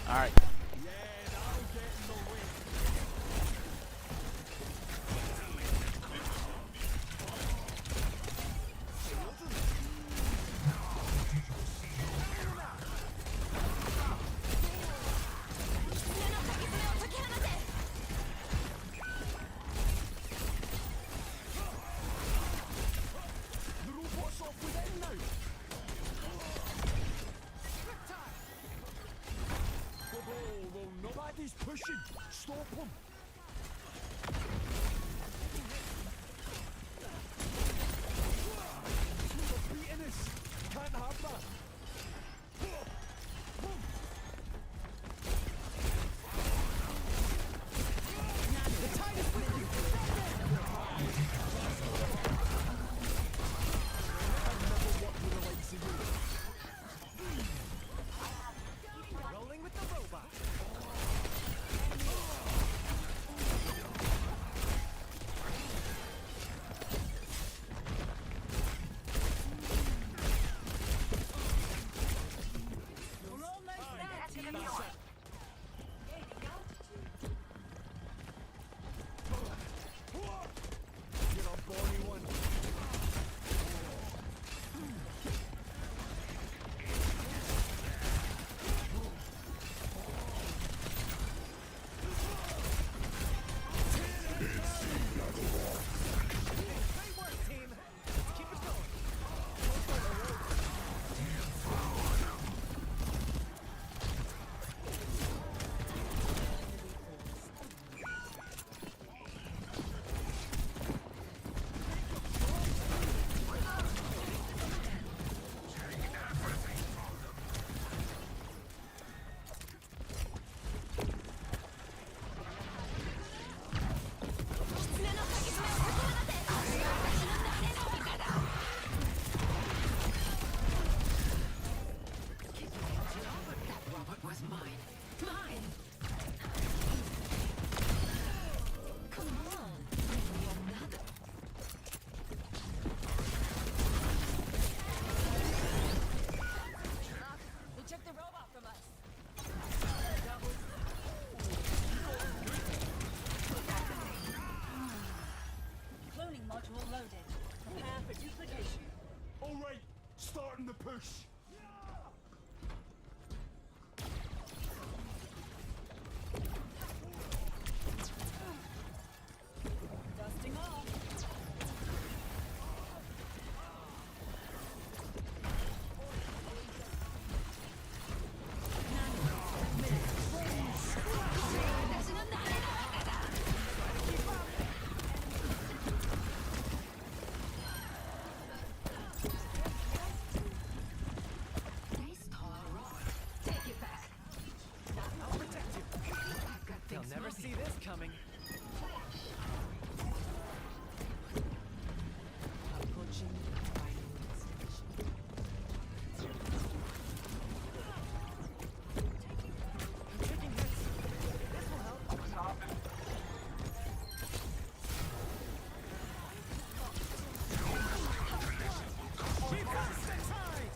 All right. The robot's off within now. Whoa, nobody's pushing. Stop him. They're beating us. Can't have that. The tide is with you. Rolling with the robot. We're almost there, team. You're a bonny one. Great work, team. Let's keep it going. They took the robot from us. Cloning module loaded. Prepare for duplication. All right, starting the push. Dusting off. I'll protect you. They'll never see this coming. Approaching final destination. I'm taking hits. This will help. We've lost the tide.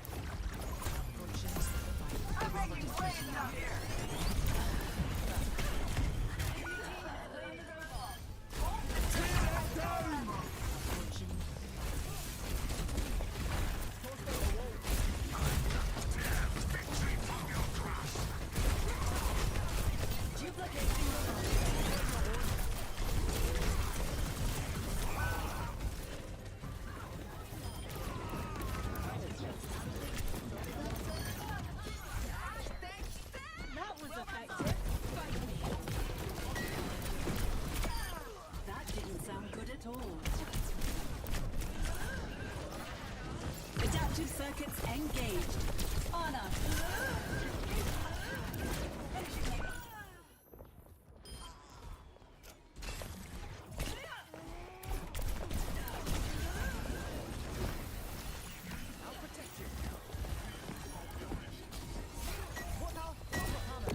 That was effective. That didn't sound good at all. Adaptive circuits engaged. Honor. I'll protect you. What now? Hammer.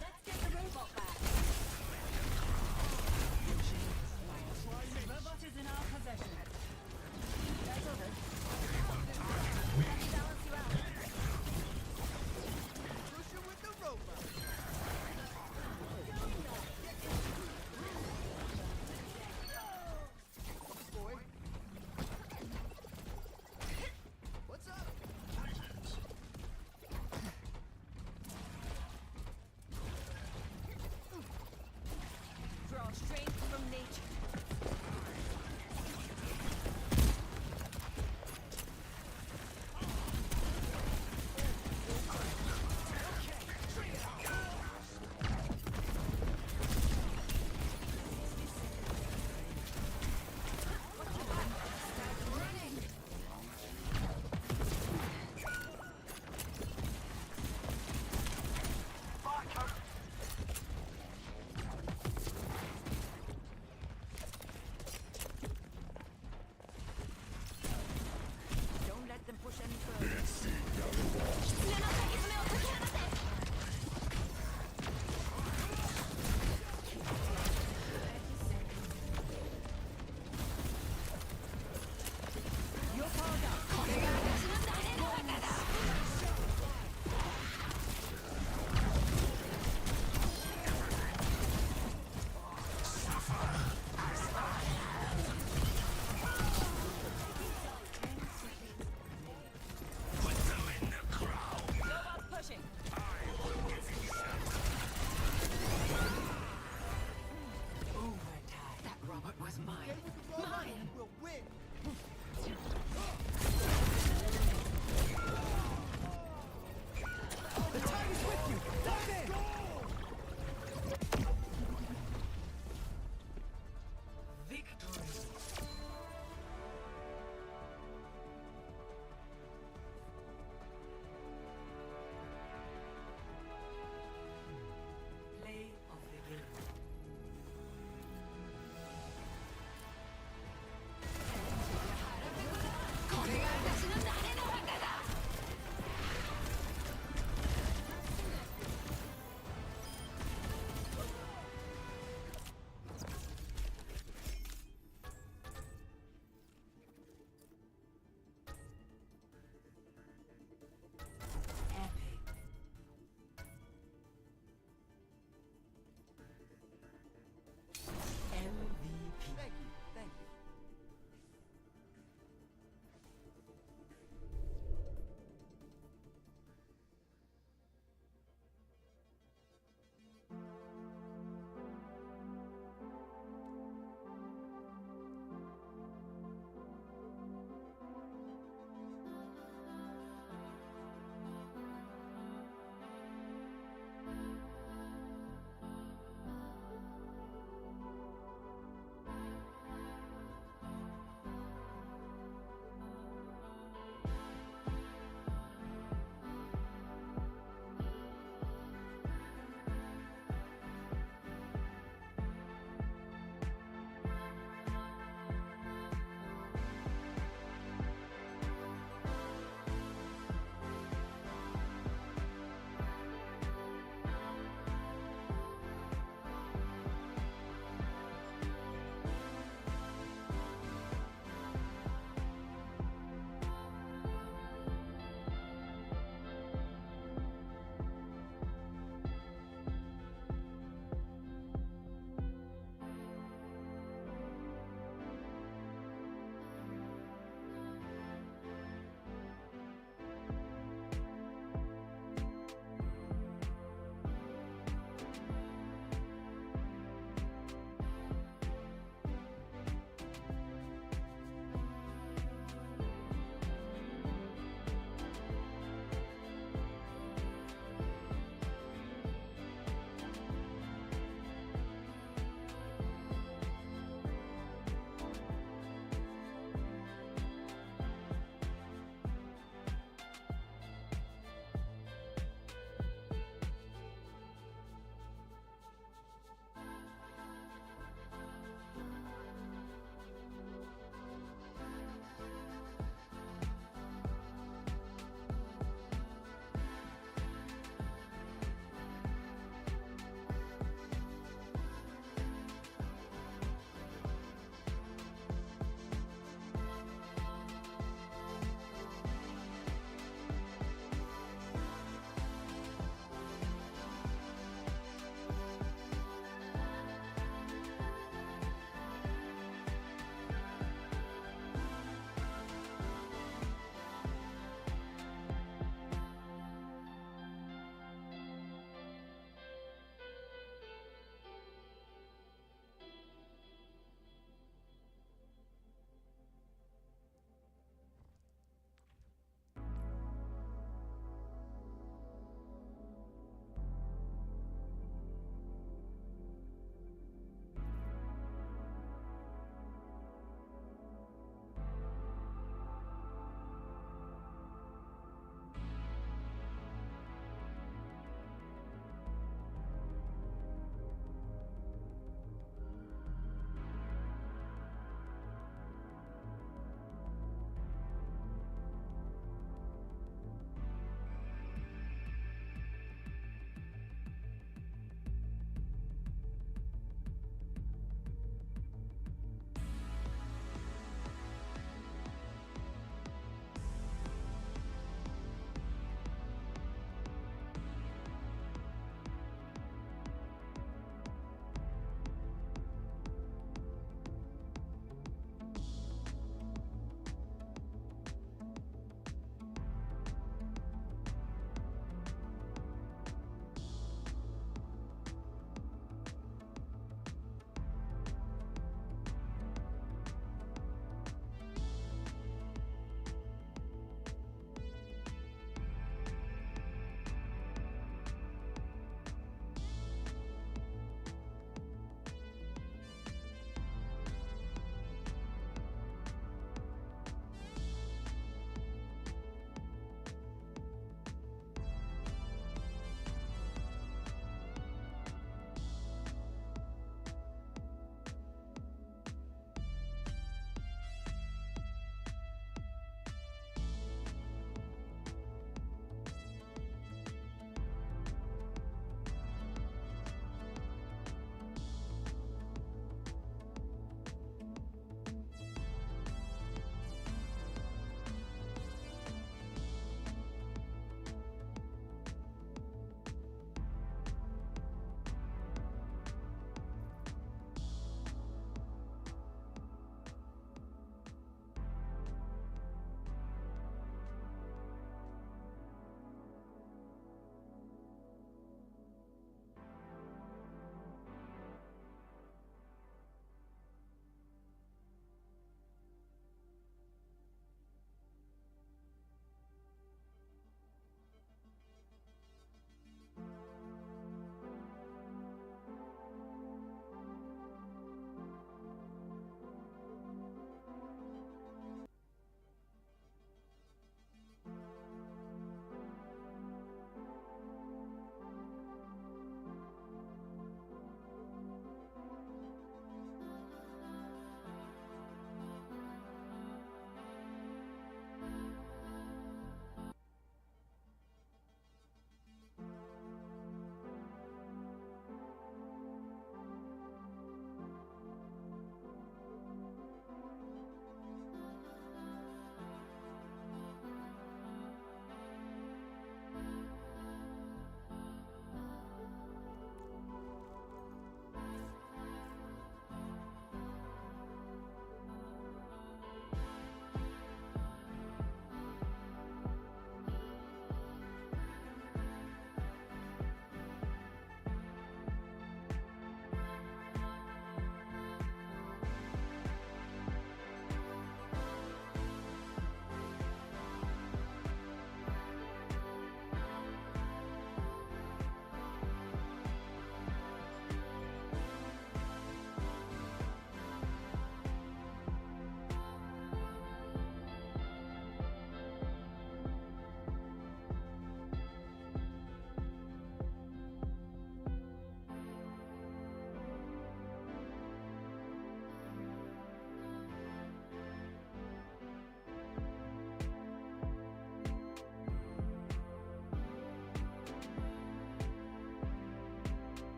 Let's get the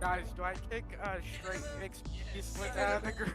Guys, do I kick straight XP split out of the group?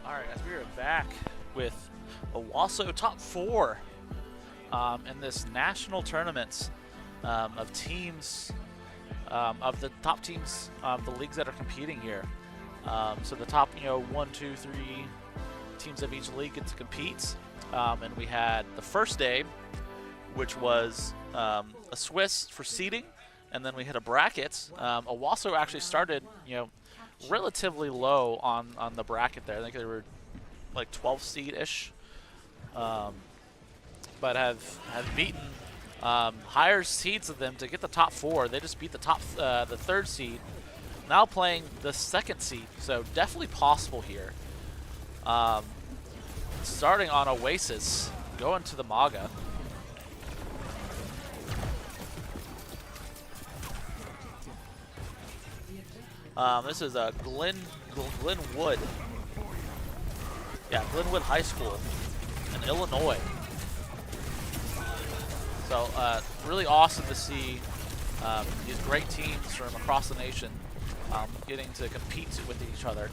Alright, guys, we are back with Owasso top 4 in this national tournament of teams, of the top teams, the leagues that are competing here. So the top, 1, 2, 3 teams of each league get to compete. And we had the first day, which was a Swiss for seeding, and then we had a bracket. Owasso actually started, relatively low on the bracket there. I think they were like 12 seed-ish, but have beaten higher seeds of them to get the top 4. They just beat the the 3rd seed. Now playing the 2nd seed, so definitely possible here. Starting on Oasis, going to the Maga. This is Glenwood. Yeah, Glenwood High School in Illinois. So really awesome to see these great teams from across the nation getting to compete with each other.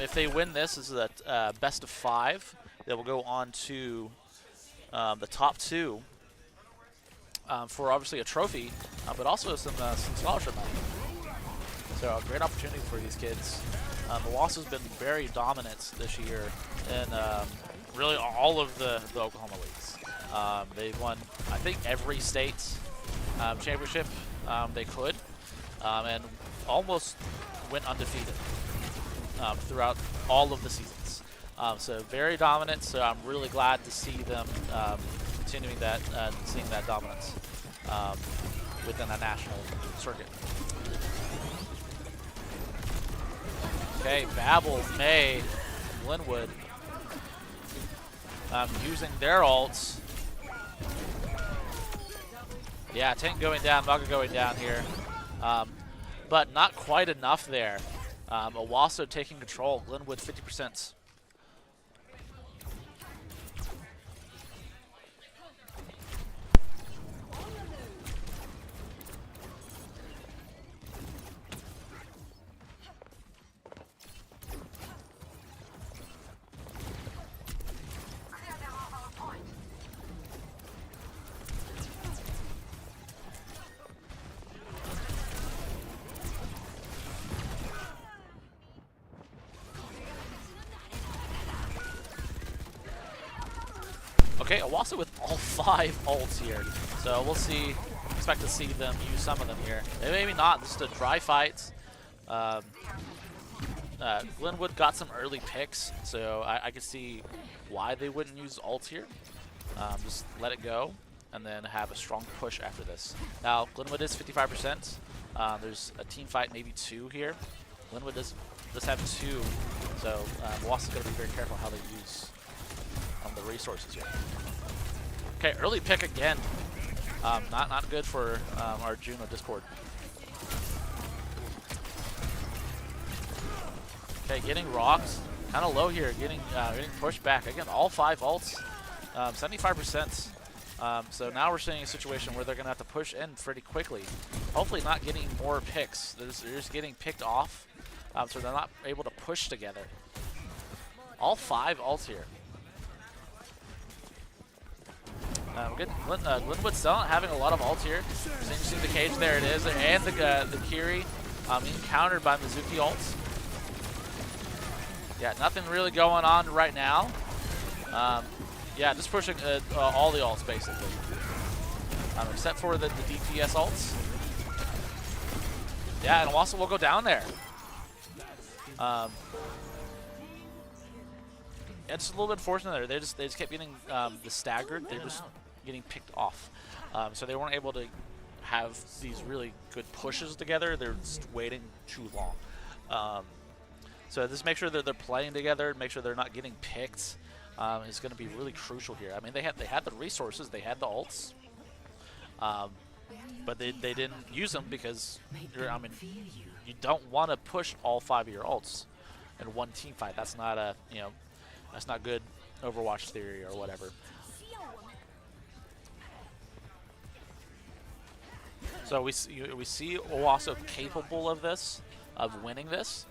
If they win this is a best of 5. They will go on to the top 2 for obviously a trophy, but also some scholarship money. So a great opportunity for these kids. Owasso's been very dominant this year in really all of the Oklahoma leagues. They've won, I think, every state championship they could, and almost went undefeated throughout all of the seasons. So very dominant. So I'm really glad to see them continuing that, seeing that dominance within a national circuit. Okay, Babel, May, Glenwood using their ults. Yeah, Tank going down, Maga going down here, but not quite enough there. Owasso taking control, Glenwood 50%. Okay, Owasso with all 5 ults here. So we'll see, expect to see them use some of them here. Maybe not, just a dry fight. Glenwood got some early picks, so I could see why they wouldn't use ults here. Just let it go, and then have a strong push after this. Now, Glenwood is 55%. There's a team fight, maybe 2 here. Glenwood does have 2, so Owasso's got to be very careful how they use the resources here. Okay, early pick again. Not good for our Juno Discord. Okay, getting rocks, kind of low here. Getting pushed back again. All 5 ults, 75%. So now we're seeing a situation where they're gonna have to push in pretty quickly. Hopefully, not getting more picks. They're just getting picked off, so they're not able to push together. All 5 ults here. Good. Glenwood still not having a lot of ults here. See the cage, there it is, and the Kiri encountered by Mizuki ults. Yeah, nothing really going on right now. Yeah, just pushing all the ults basically, except for the DPS ults. Yeah, and Owasso will go down there. It's a little bit unfortunate there. They just kept getting the staggered. They just getting picked off, so they weren't able to have these really good pushes together. They're just waiting too long. So just make sure that they're playing together, make sure they're not getting picked. Is going to be really crucial here. I mean, they had the resources, they had the ults, but they didn't use them because you don't want to push all 5 of your ults in one team fight. That's not a that's not good Overwatch theory or whatever. So we see Owasso capable of this, of winning this.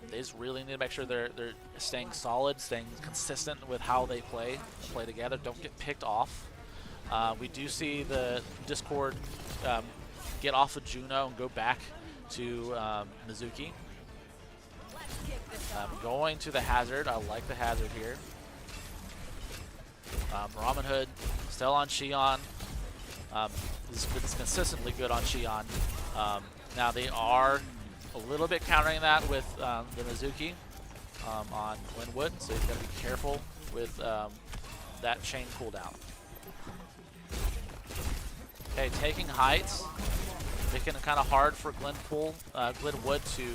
They just really need to make sure they're staying solid, staying consistent with how they play together. Don't get picked off. We do see the Discord get off of Juno and go back to Mizuki. Going to the Hazard. I like the Hazard here. Ramen Hood still on Shion. It's consistently good on Shion. Now they are a little bit countering that with the Mizuki on Glenwood, so you've got to be careful with that chain cooldown. Okay, taking heights, making it kind of hard for Glenwood to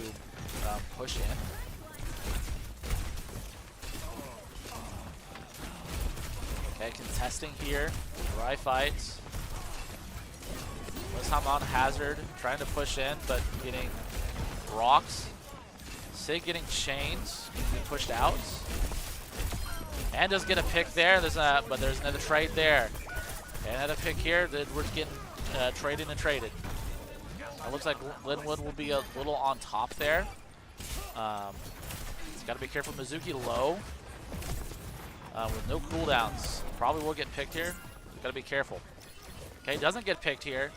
push in. Okay, contesting here, dry fights. This time on Hazard, trying to push in, but getting rocks. Sig getting chains, getting pushed out. And does get a pick there, but there's another trade there. And another pick here, we're getting traded and traded. It looks like Glenwood will be a little on top there. He's got to be careful. Mizuki low with no cooldowns. Probably will get picked here. Got to be careful. Okay, doesn't get picked here.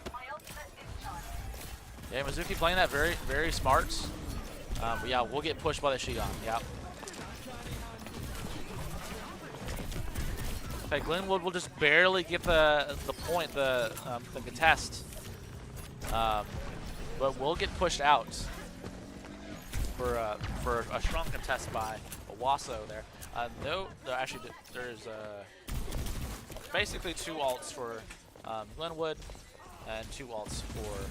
Yeah, Mizuki playing that very, very smart. But yeah, we'll get pushed by the Shion. Yep. Okay, Glenwood will just barely get the point, the contest. But we'll get pushed out for a strong contest by Owasso there. No, actually, there's basically 2 ults for Glenwood and 2 ults for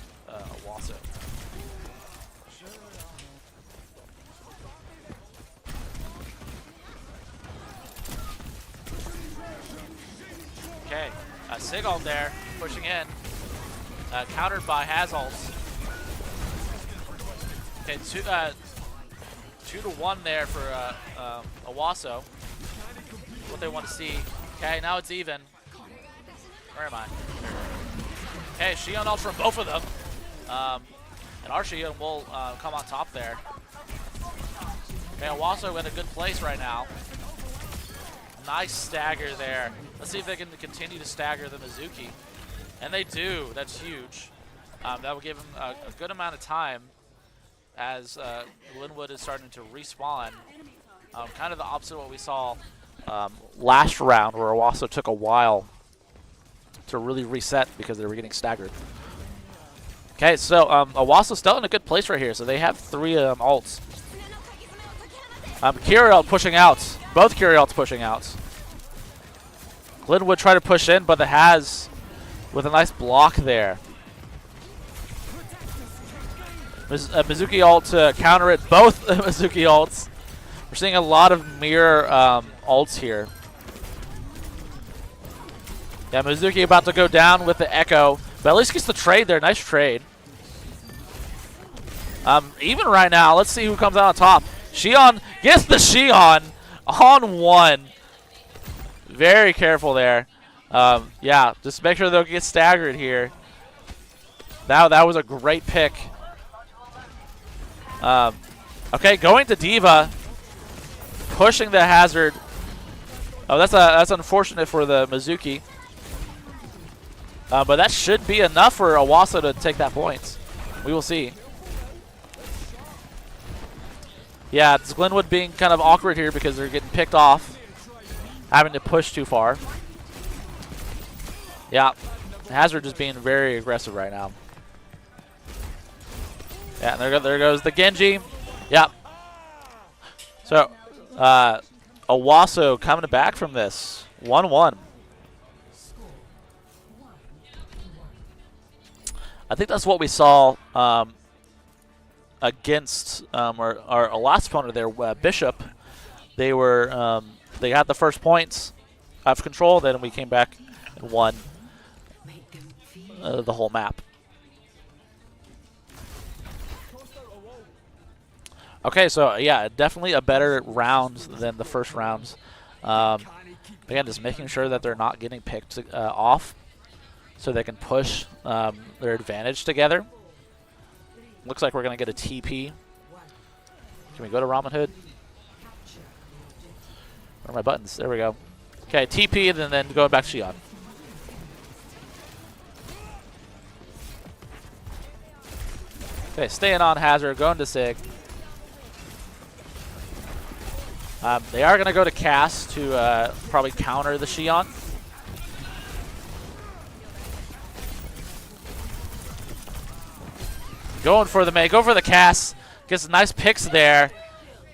Owasso. Okay, Sigald there, pushing in, countered by Hazults. Okay, 2 to 1 there for Owasso. What they want to see. Okay, now it's even. Where am I? Okay, Shion ult from both of them. And our Shion will come on top there. Okay, Owasso in a good place right now. Nice stagger there. Let's see if they can continue to stagger the Mizuki. And they do. That's huge. That will give them a good amount of time as Glenwood is starting to respawn. Kind of the opposite of what we saw last round, where Owasso took a while to really reset because they were getting staggered. Okay, so Owasso's still in a good place right here. So they have 3 ults. Kyriel pushing out. Both Kyriel's pushing out. Glenwood try to push in, but the Haz with a nice block there. Mizuki ult to counter it. Both Mizuki ults. We're seeing a lot of mirror ults here. Yeah, Mizuki about to go down with the Echo, but at least gets the trade there. Nice trade. Even right now, let's see who comes out on top. Shion gets the Shion on 1. Very careful there. Yeah, just make sure they'll get staggered here. That was a great pick. Okay, going to D.Va, pushing the Hazard. Oh, that's unfortunate for the Mizuki. But that should be enough for Owasso to take that point. We will see. Yeah, it's Glenwood being kind of awkward here because they're getting picked off, having to push too far. Yeah, Hazard is being very aggressive right now. Yeah, and there goes the Genji. Yep. So, Owasso coming back from this. 1-1. I think that's what we saw against our last opponent there, Bishop. They were they got the first points of control, then we came back and won the whole map. Okay, so yeah, definitely a better round than the first rounds. Again, just making sure that they're not getting picked off, so they can push their advantage together. Looks like we're going to get a TP Can we go to Ramen Hood? Where are my buttons? There we go. Okay, TP and then going back to Xion. Okay, staying on Hazard, going to Sig. They are going to go to Cass to probably counter the Xion. Going for the May, go for the Cass. Gets some nice picks there.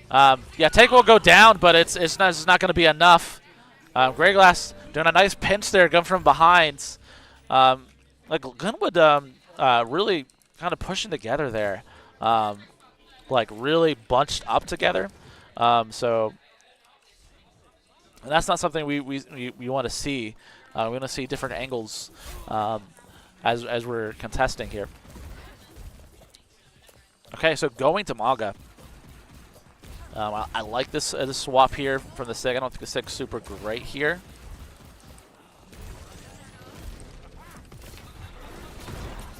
Yeah, Take will go down, but it's not going to be enough. Grey Glass doing a nice pinch there, going from behind. Like Glenwood really kind of pushing together there. Like really bunched up together. So and that's not something we want to see. We want to see different angles as we're contesting here. Okay, so going to Maga. I like this swap here from the Sig. I don't think the Sig's super great here.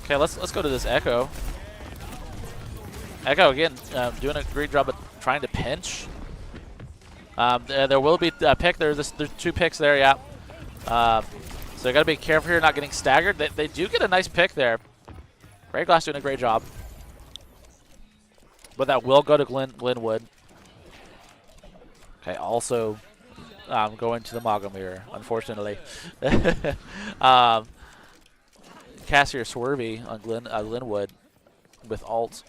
Okay, let's go to this Echo. Echo again doing a great job of trying to pinch. There will be a pick. There's 2 picks there, yeah. So you got to be careful here, not getting staggered. They do get a nice pick there. Grey Glass doing a great job. But that will go to Glenwood. Okay, also going to the Maga mirror, unfortunately. Cassier Swervy on Glenwood with ult.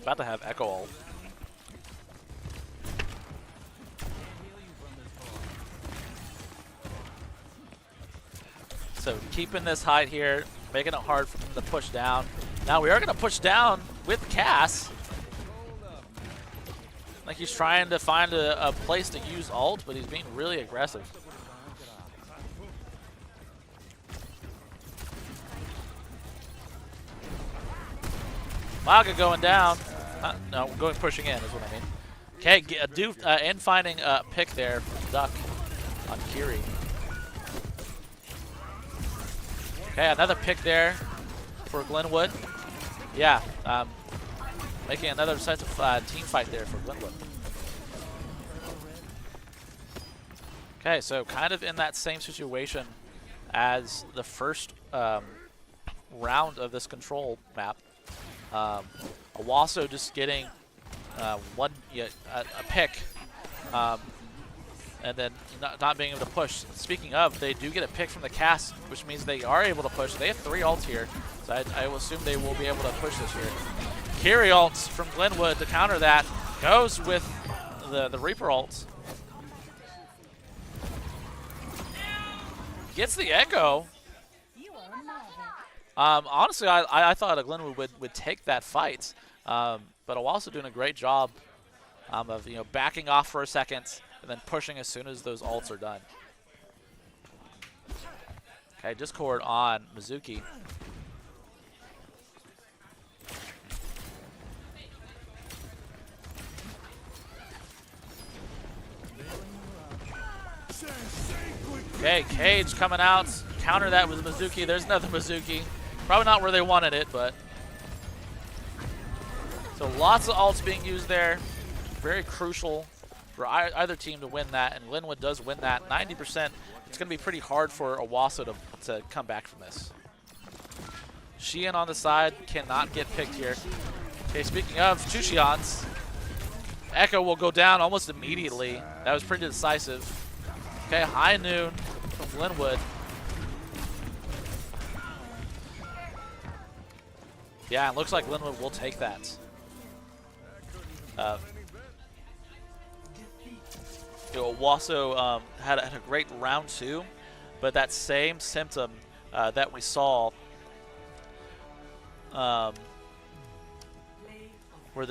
About to have Echo ult. So keeping this height here, making it hard for them to push down. Now we are going to push down with Cass. Like he's trying to find a place to use ult, but he's being really aggressive. Maga going down. No, pushing in is what I mean. Okay, and finding a pick there from Duck on Kiri. Okay, another pick there for Glenwood. Yeah, making another set of team fight there for Glenwood. Okay, so kind of in that same situation as the first round of this control map. Owasso just getting a pick, and then not being able to push. Speaking of, they do get a pick from the Cass, which means they are able to push. They have 3 ults here, so I will assume they will be able to push this here. Kiri ults from Glenwood to counter that. Goes with the Reaper ults. Gets the Echo. Honestly, I thought Glenwood would take that fight, but Owasso doing a great job of backing off for a second and then pushing as soon as those ults are done. Okay, Discord on Mizuki. Okay, Cage coming out. Counter that with Mizuki. There's another Mizuki. Probably not where they wanted it, but. So lots of ults being used there. Very crucial for either team to win that, and Glenwood does win that. 90%. It's going to be pretty hard for Owasso to come back from this. Xion on the side cannot get picked here. Okay, speaking of two Xions, Echo will go down almost immediately. That was pretty decisive. Okay, high noon from Glenwood. Yeah, it looks like Glenwood will take that. Owasso had a great round 2, but that same symptom that we saw where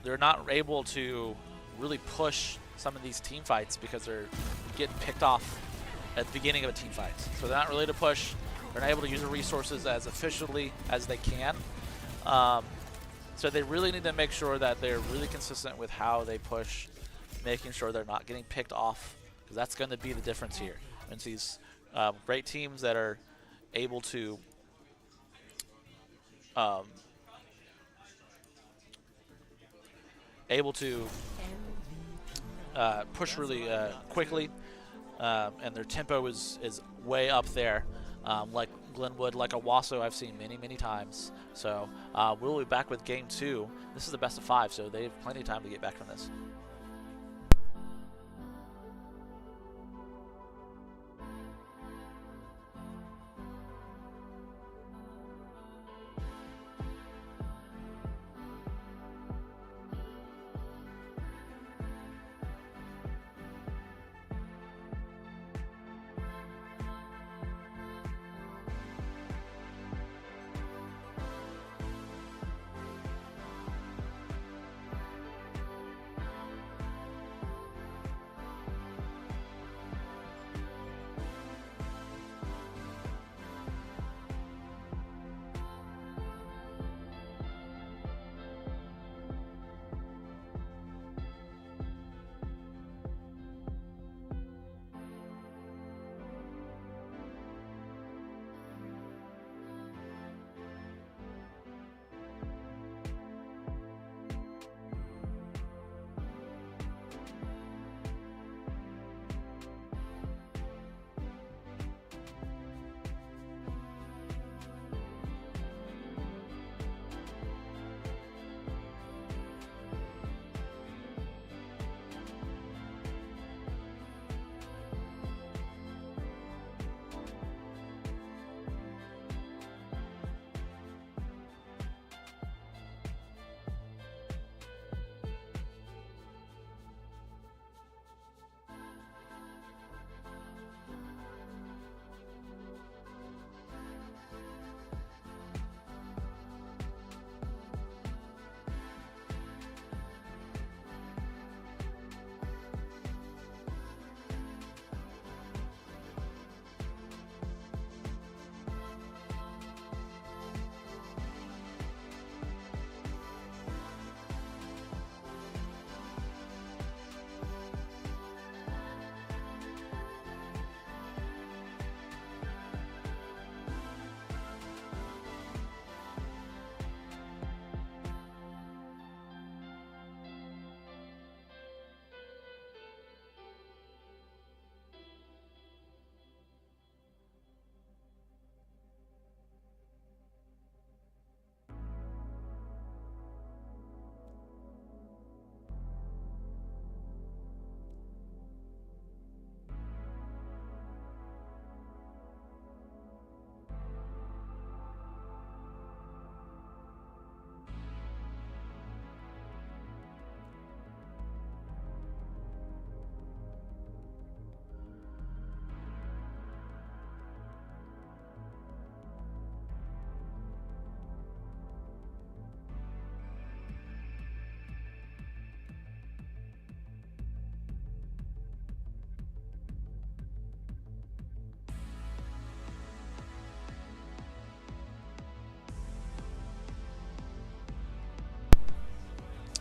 they're not able to really push some of these team fights because they're getting picked off at the beginning of a team fight. So they're not really to push. They're not able to use the resources as efficiently as they can. So they really need to make sure that they're really consistent with how they push, making sure they're not getting picked off, because that's going to be the difference here. And these great teams that are able to um, able to push really quickly, and their tempo is way up there, like Glenwood, like Owasso I've seen many times. So we'll be back with game 2. This is the best of 5, so they have plenty of time to get back from this.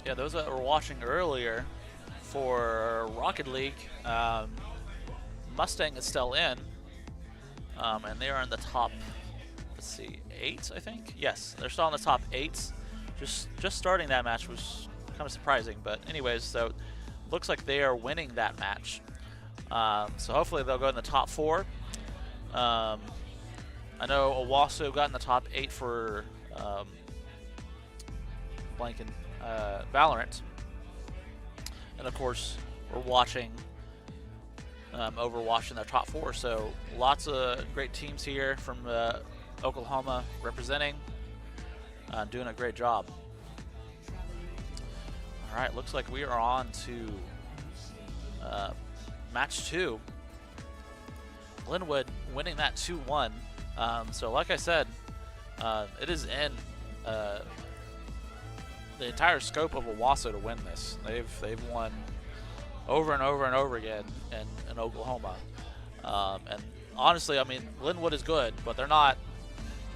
Yeah, those that were watching earlier for Rocket League, Mustang is still in, and they are in the top, let's see, 8, I think? Yes, they're still in the top 8. Just starting that match was kind of surprising, but anyways, so looks like they are winning that match. So hopefully they'll go in the top 4. I know Owasso got in the top 8 for blanking Valorant, and of course we're watching Overwatch in their top 4. So lots of great teams here from Oklahoma representing, doing a great job. All right, looks like we are on to match 2. Glenwood winning that 2-1. So like I said, it is in the entire scope of Owasso to win this. They've won over and over and over again in Oklahoma, and honestly, I mean, Glenwood is good, but they're not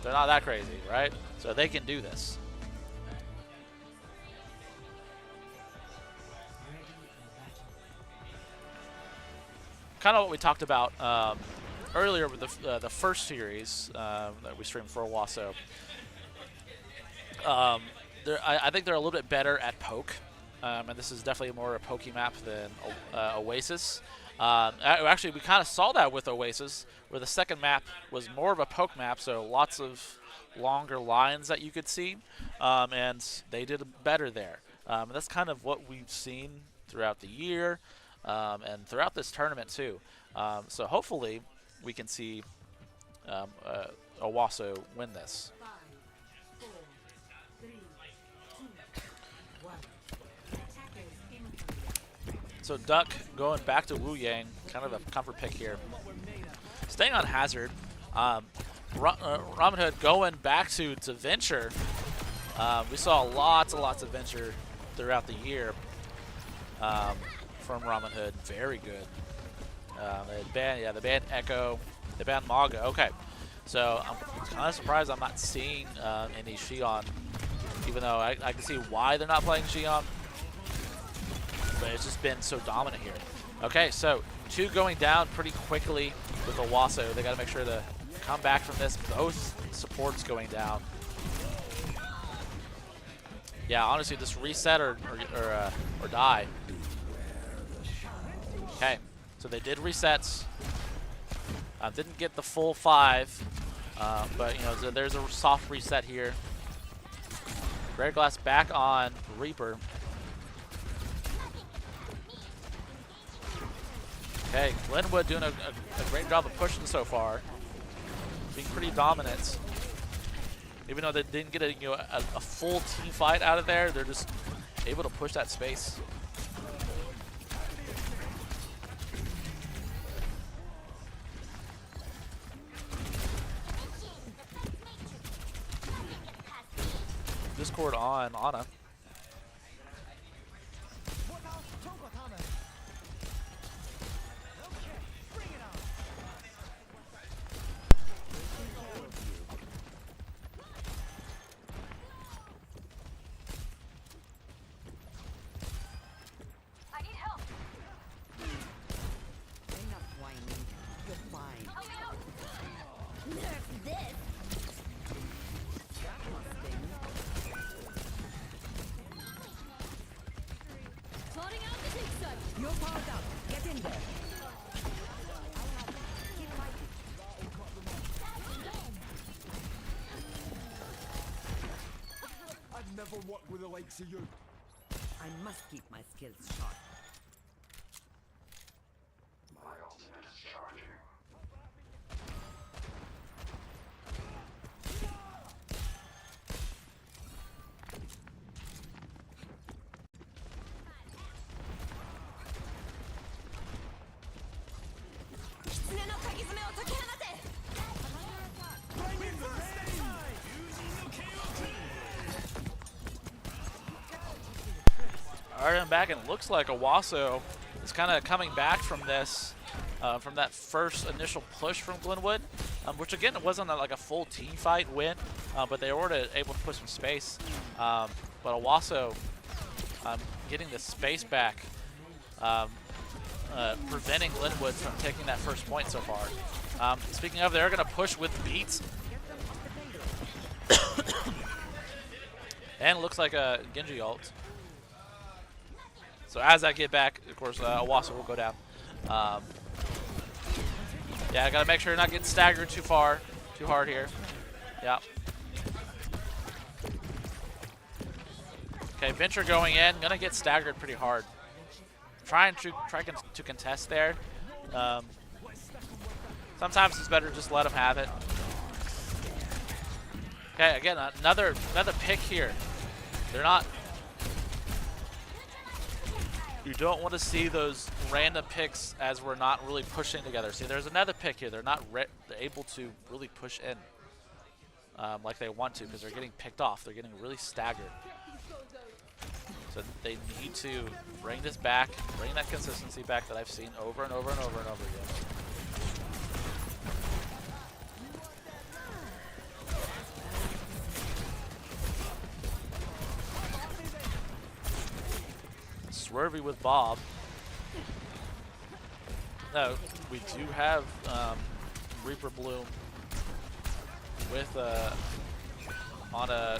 that crazy, right? So they can do this. Kind of what we talked about earlier with the first series that we streamed for Owasso. I think they're a little bit better at poke, and this is definitely more a pokey map than Oasis. Actually, we kind of saw that with Oasis, where the second map was more of a poke map, so lots of longer lines that you could see, and they did better there. And that's kind of what we've seen throughout the year and throughout this tournament too. So hopefully we can see Owasso win this. So Duck going back to Wu Yang, kind of a comfort pick here. Staying on Hazard, Robin Hood going back to Venture. We saw lots and lots of Venture throughout the year from Robin Hood. Very good. They banned Echo. They banned Maga. Okay. So I'm kind of surprised I'm not seeing any Xion, even though I can see why they're not playing Xion. But it's just been so dominant here. Okay, so 2 going down pretty quickly with Owasso. They got to make sure to come back from this. Both supports going down. Yeah, honestly, just reset or die. Okay, so they did resets. Didn't get the full 5, but you know, so there's a soft reset here. Red Glass back on Reaper. Okay, Glenwood doing a great job of pushing so far, being pretty dominant. Even though they didn't get a full team fight out of there, they're just able to push that space. Discord on Ana. I need help. Enough whining. You're fine. Help me out. Nerf this. That must sting. Sorting out the dig site. You're powered up. Get in there. Keep fighting. I'd never work with the likes of you. I must keep my skills sharp. My ultimate is charging. Alright, I'm back, and it looks like Owasso is kind of coming back from this, from that first initial push from Glenwood, which again, it wasn't like a full team fight win, but they were able to push some space. But Owasso getting the space back, preventing Glenwood from taking that first point so far. Speaking of, they're going to push with beats. And it looks like a Genji ult. So as I get back, of course, Owasso will go down. Yeah, I gotta make sure not getting staggered too hard here. Yeah. Okay, Venture going in, gonna get staggered pretty hard. Trying to contest there. Sometimes it's better to just let them have it. Okay, again, another pick here. They're not. You don't want to see those random picks as we're not really pushing together. See, there's another pick here. They're not they're able to really push in like they want to because they're getting picked off. They're getting really staggered. So they need to bring this back, bring that consistency back that I've seen over and over and over and over again. Swervy with Bob. No, we do have Reaper Bloom with on a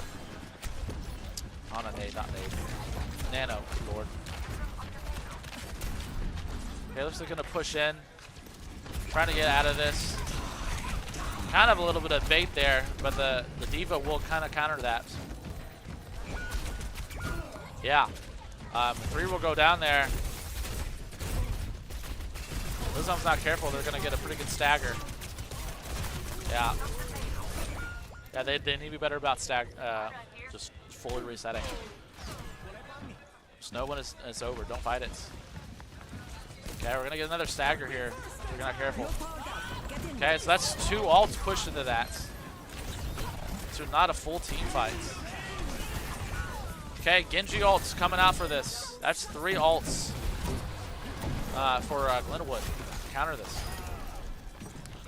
On a nade, not nade. Nano, Lord. Okay, looks like gonna push in. Trying to get out of this. Kind of a little bit of bait there, but the D.Va will kind of counter that. Yeah. 3 will go down there. Lism's not careful, they're gonna get a pretty good stagger. Yeah. Yeah, they need to be better about just fully resetting. Snow when it's over, don't fight it. Okay, we're gonna get another stagger here. We're not careful. Okay, so that's 2 ults pushed into that. So not a full team fight. Okay, Genji ults coming out for this. That's 3 ults for Glenwood. Counter this.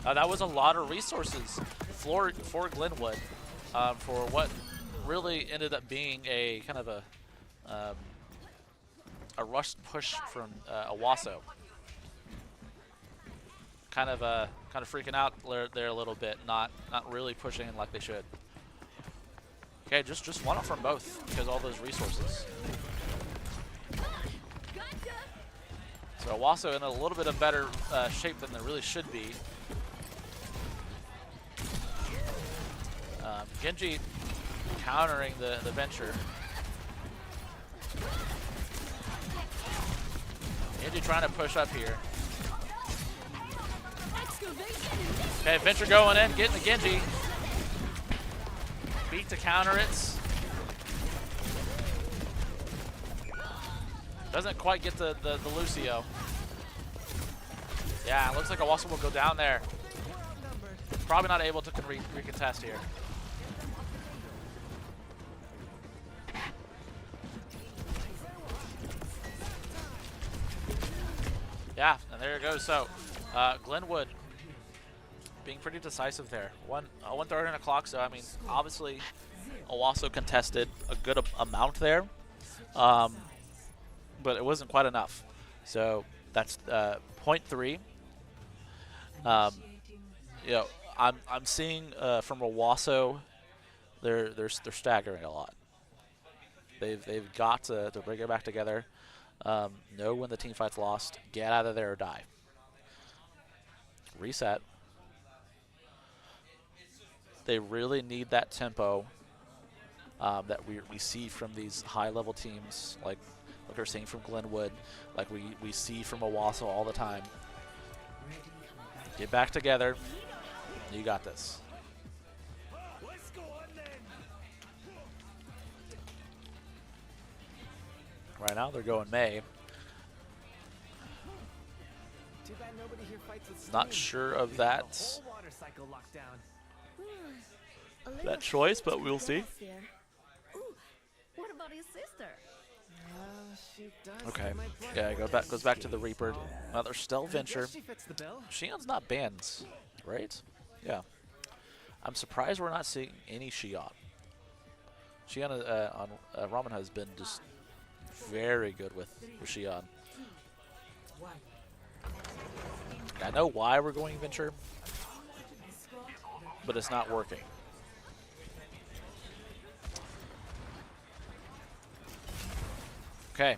That was a lot of resources for Glenwood for what really ended up being a kind of a rush push from Owasso. Kind of freaking out there a little bit, not really pushing in like they should. Okay, just one up from both because all those resources. So Owasso in a little bit of better shape than they really should be. Genji countering the Venture. Genji trying to push up here. Okay, Venture going in, getting the Genji. Beat to counter it. Doesn't quite get the Lucio. Yeah, it looks like Owasso will go down there. Probably not able to recontest here. Yeah, and there it goes. So, Glenwood being pretty decisive there. 1:30 on the clock, so I mean, obviously, Owasso contested a good amount there, but it wasn't quite enough. So that's 0.3. You know, I'm seeing from Owasso, they're staggering a lot. They've got to bring it back together. Know when the team fight's lost, get out of there or die. Reset. They really need that tempo that we see from these high-level teams, like we're seeing from Glenwood, like we see from Owasso all the time. Get back together. You got this. Right now they're going May. Too bad nobody here fights with Not steam. sure of The that whole water cycle locked down. choice, but we'll see. Ooh, what about his sister? She does Okay. fit my blood Yeah, goes back to the Reaper. There's still I guess Venture. she fits the bill. Shion's not banned, right? Yeah. I'm surprised we're not seeing any Shion. Shion on Ramen has been just very good with Shion. I know why we're going Venture, but it's not working. Okay.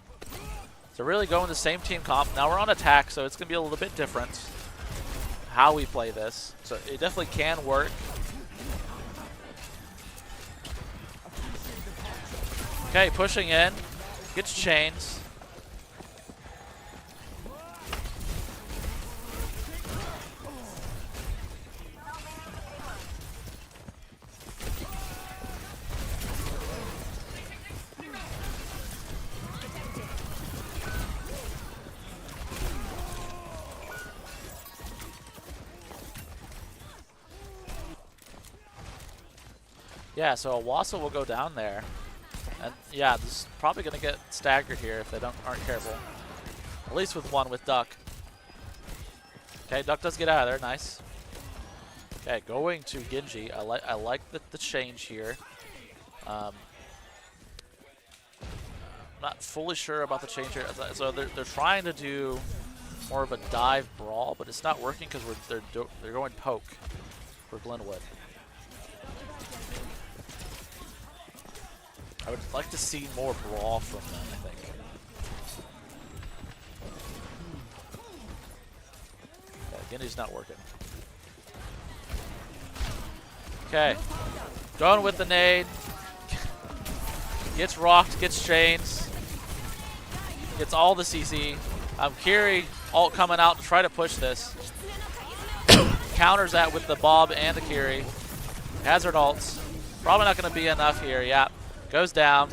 So really going the same team comp. Now we're on attack, so it's going to be a little bit different how we play this. So it definitely can work. Okay, pushing in. Gets chains. Yeah, so Owasso will go down there. And yeah, this is probably going to get staggered here if they aren't careful. At least with one with Duck. Okay, Duck does get out of there. Nice. Okay, going to Genji. I like the change here. Not fully sure about the change here. So they're trying to do more of a dive brawl, but it's not working because they're going poke for Glenwood. I would like to see more brawl from them, I think. Yeah, Genji's not working. Okay. Going with the nade. Gets rocked, gets chains. Gets all the CC. Kiri ult coming out to try to push this. Counters that with the Bob and the Kiri. Hazard ults. Probably not going to be enough here. Yeah. Goes down.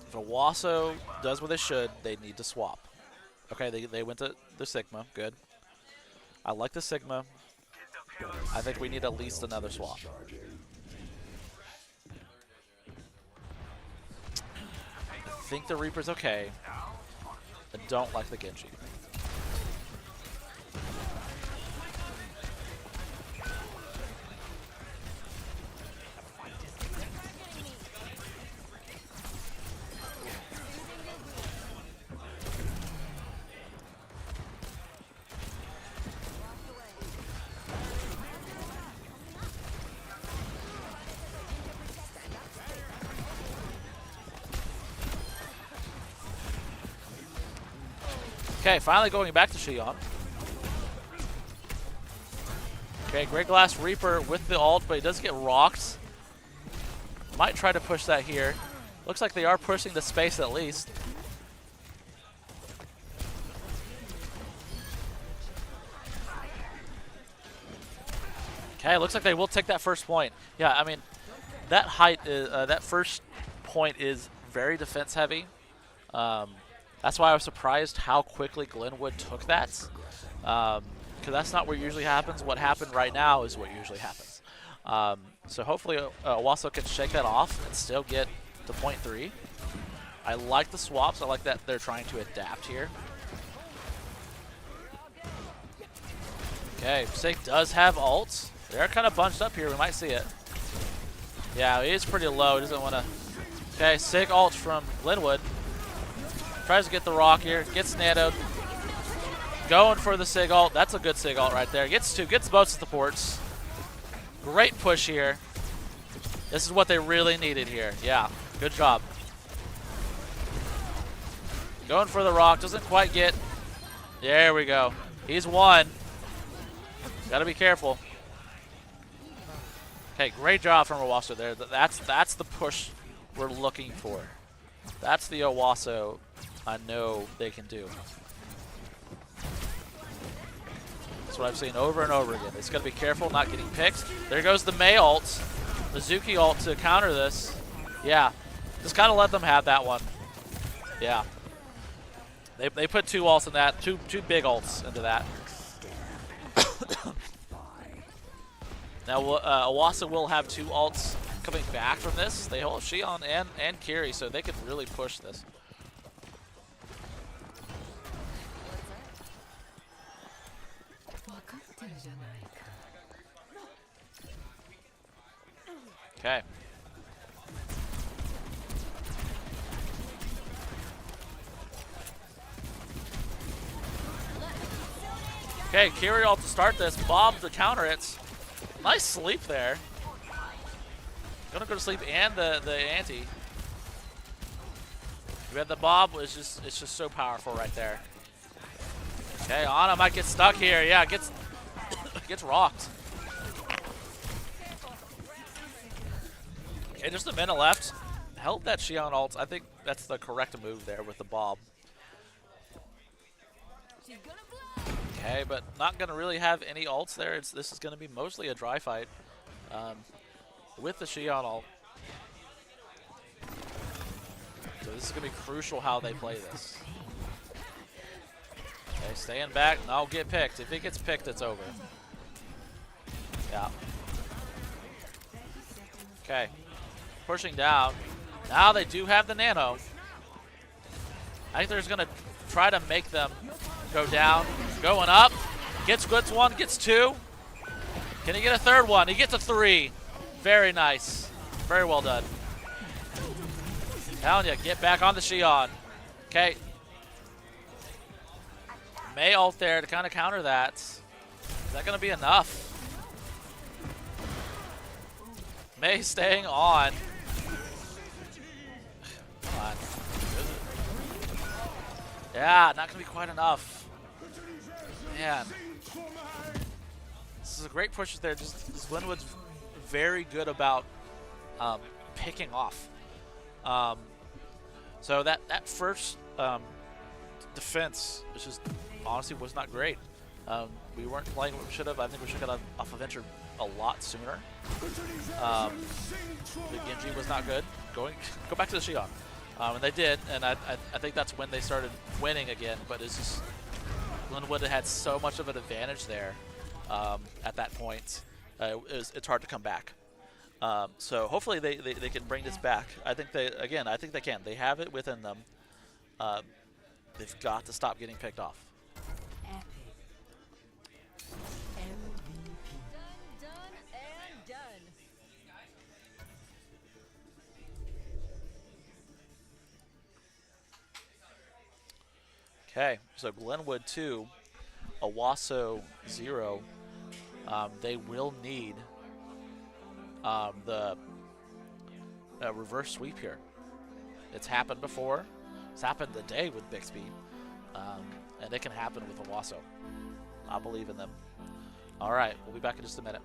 If Owasso does what they should, they need to swap. Okay, they went to the Sigma. Good. I like the Sigma. I think we need at least another swap. I think the Reaper's okay. I don't like the Genji. Okay, finally going back to Xion. Okay, Great Glass Reaper with the ult, but he does get rocked. Might try to push that here. Looks like they are pushing the space at least. Okay, looks like they will take that first point. Yeah, I mean, that height, that first point is very defense heavy. That's why I was surprised how quickly Glenwood took that. Because that's not what usually happens. What happened right now is what usually happens. So hopefully Owasso can shake that off and still get to point 3. I like the swaps. I like that they're trying to adapt here. Okay, Sig does have ults. They're kind of bunched up here. We might see it. Yeah, he is pretty low. He doesn't want to. Okay, Sig ults from Glenwood. Tries to get the rock here. Gets nanoed. Going for the Sig ult. That's a good Sig ult right there. Gets two. Gets both supports. Great push here. This is what they really needed here. Yeah, good job. Going for the rock. Doesn't quite get. There we go. He's won. Gotta be careful. Okay, great job from Owasso there. That's the push we're looking for. That's the Owasso I know they can do. That's what I've seen over and over again. It's got to be careful not getting picked. There goes the Mei ult. Mizuki ult to counter this. Yeah, just kind of let them have that one. Yeah. They put 2 ults in that, two big ults into that. Now Owasso will have 2 ults coming back from this. They hold Xion and Kiri, so they could really push this. Okay. Okay, Kiri ult to start this. Bob to counter it. Nice sleep there. Gonna go to sleep and the anti. We had the Bob. It's just so powerful right there. Okay, Ana might get stuck here. Yeah, gets rocked. Okay, just a minute left. Held that Xion ult. I think that's the correct move there with the Bob. Okay, but not going to really have any ults there. This is going to be mostly a dry fight with the Xion ult. So this is going to be crucial how they play this. Okay, staying back. Now get picked. If it gets picked, it's over. Yeah. Okay. Pushing down. Now they do have the nano. I think they're just going to try to make them go down. Going up. Gets 1, gets 2. Can he get a third one? He gets a 3. Very nice. Very well done. Telling you, get back on the Xion. Okay. May ult there to kind of counter that. Is that going to be enough? May staying on. Come on. Yeah, not going to be quite enough. Man. This is a great push there. Just Linwood's very good about picking off. So that first defense, which just honestly was not great. We weren't playing what we should have. I think we should have got off of Venture a lot sooner. The Genji was not good. Go back to the Xion. And they did, and I think that's when they started winning again. But it's just Linwood had so much of an advantage there at that point. It's hard to come back. So hopefully they can bring this back. I think they can. They have it within them. They've got to stop getting picked off. Done and done. Okay, so Glenwood 2, Owasso 0. They will need the reverse sweep here. It's happened before. It's happened today with Bixby. And it can happen with Owasso. I believe in them. All right, we'll be back in just a minute.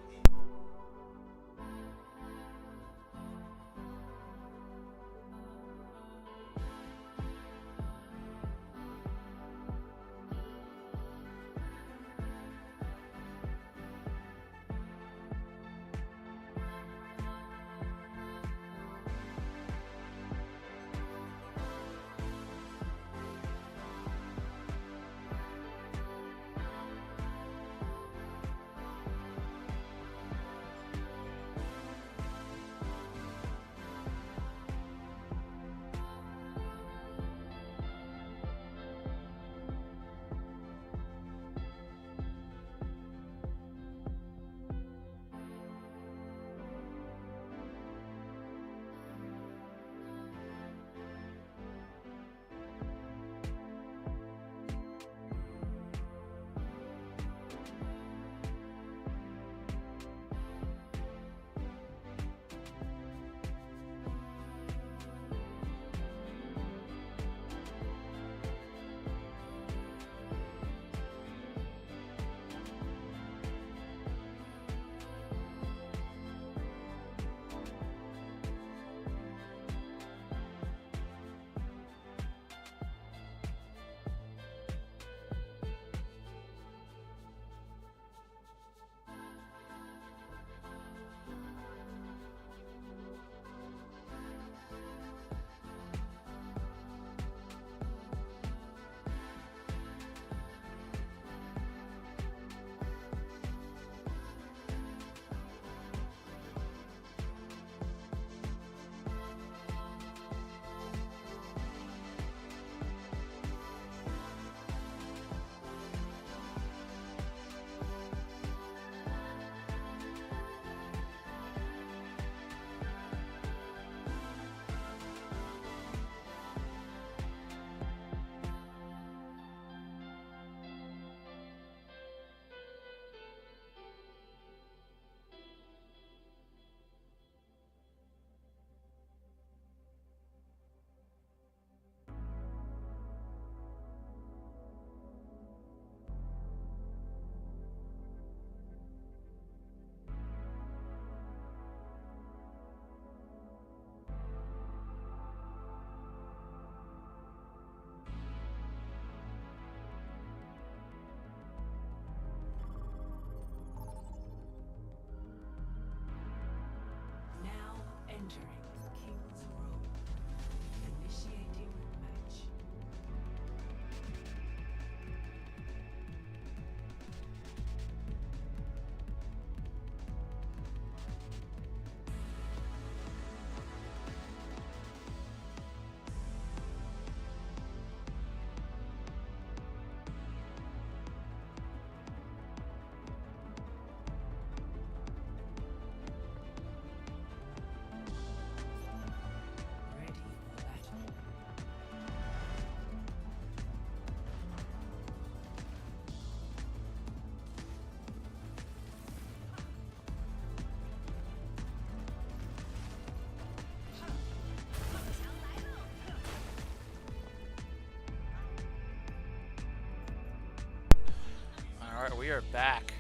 we are back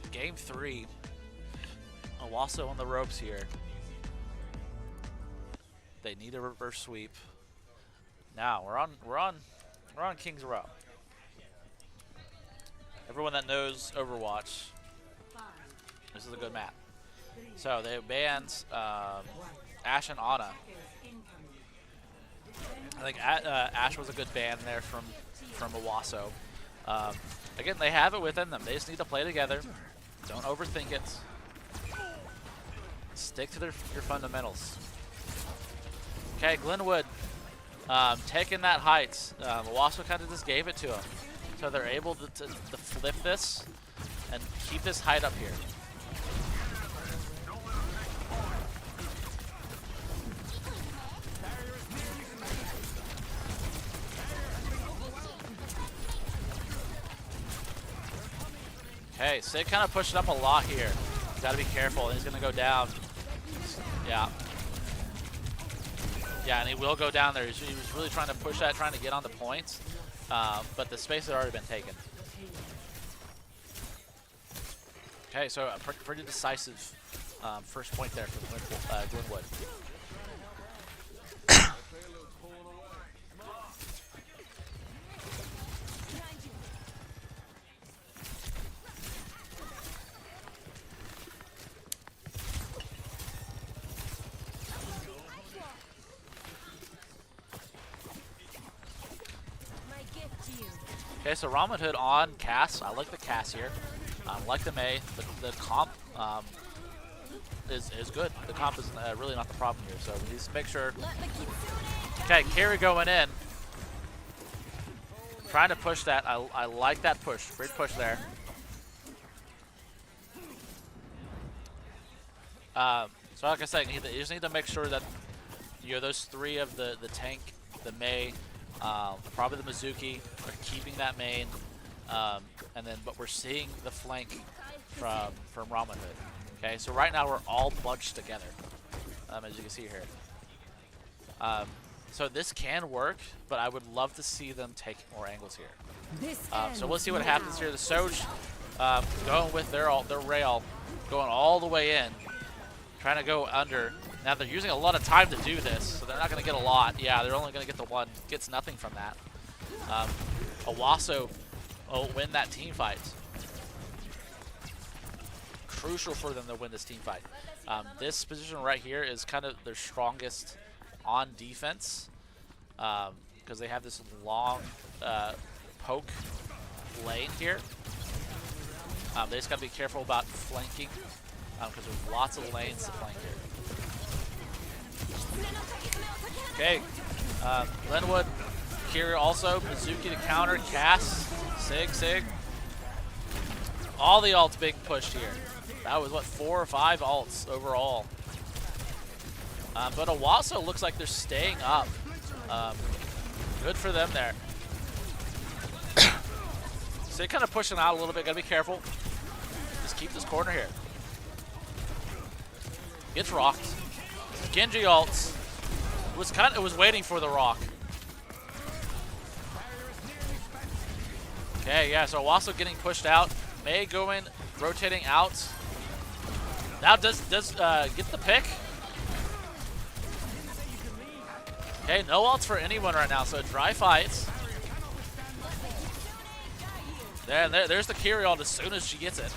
with game 3. Owasso on the ropes here. They need a reverse sweep. Now we're on King's Row. Everyone that knows Overwatch, this is a good map. So they banned Ashe and Ana. I think Ashe was a good ban there from Owasso. Again, they have it within them. They just need to play together. Don't overthink it. Stick to your fundamentals. Okay, Glenwood taking that height. Owasso kind of just gave it to them. So they're able to flip this and keep this height up here. Okay, Sig kind of pushed up a lot here. Got to be careful. He's going to go down. Yeah. Yeah, and he will go down there. He was really trying to push that, trying to get on the points. But the space had already been taken. Okay, so a pretty decisive first point there for Glenwood. Okay, so Ramen Hood on Cass. I like the Cass here. I like the Mei. The comp is good. The comp is really not the problem here. So we need to make sure. Okay, carry going in. Trying to push that. I like that push. Great push there. So like I said, you just need to make sure that those three of the tank, the Mei, probably the Mizuki are keeping that main, but we're seeing the flank from Ramen Hood. Okay, so right now we're all bunched together, as you can see here. So this can work, but I would love to see them take more angles here. So we'll see what happens here. The Soj going with their rail, going all the way in, trying to go under. Now they're using a lot of time to do this, so they're not going to get a lot. Yeah, they're only going to get the one. Gets nothing from that. Owasso will win that team fight. Crucial for them to win this team fight. This position right here is kind of their strongest on defense because they have this long poke lane here. They just got to be careful about flanking because there's lots of lanes to flank here. Okay, Glenwood, Kiri also, Mizuki to counter, Cass, Sig. All the ults being pushed here. That was, what, 4 or 5 ults overall. But Owasso looks like they're staying up. Good for them there. Sig kind of pushing out a little bit, gotta be careful. Just keep this corner here. Gets rocked. Genji ults. It was waiting for the rock. Okay, yeah, so Owasso getting pushed out. Mei going, rotating out. Now does get the pick. Okay, no ults for anyone right now, so dry fights. There's the Kiri ult as soon as she gets it.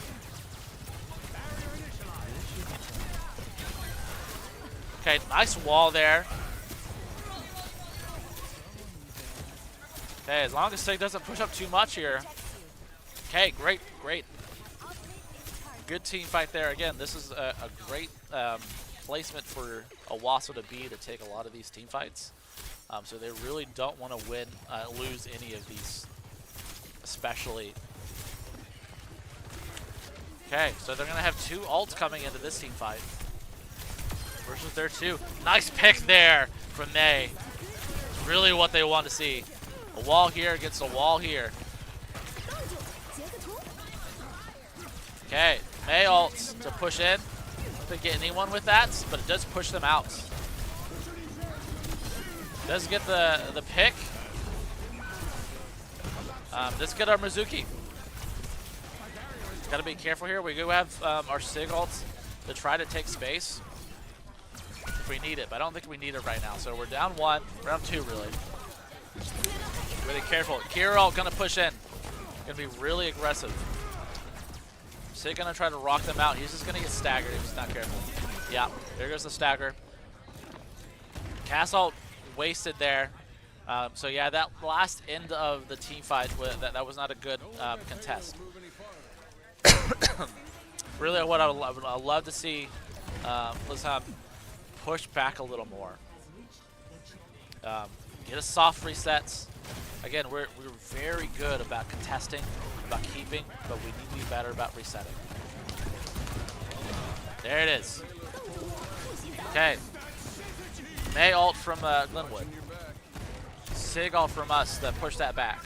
Okay, nice wall there. Okay, as long as Sig doesn't push up too much here. Okay, great. Good team fight there. Again, this is a great placement for Owasso to take a lot of these team fights. So they really don't want to lose any of these, especially. Okay, so they're going to have 2 ults coming into this team fight. Versus their 2. Nice pick there from Mei. Really what they want to see. A wall here against a wall here. Okay, Mei ults to push in. Doesn't get anyone with that, but it does push them out. Does get the pick. Let's get our Mizuki. Gotta be careful here. We do have our Sig ults to try to take space if we need it, but I don't think we need it right now. So we're down 1, round 2 really. Really careful. Kira ult gonna push in. Gonna be really aggressive. Sig gonna try to rock them out. He's just gonna get staggered if he's not careful. Yeah, there goes the stagger. Cass ult wasted there. So yeah, that last end of the team fight, that was not a good contest. Really, what I would love to see was push back a little more. Get us soft resets. Again, we're very good about contesting, about keeping, but we need to be better about resetting. There it is. Okay. May ult from Glenwood. Sig ult from us to push that back.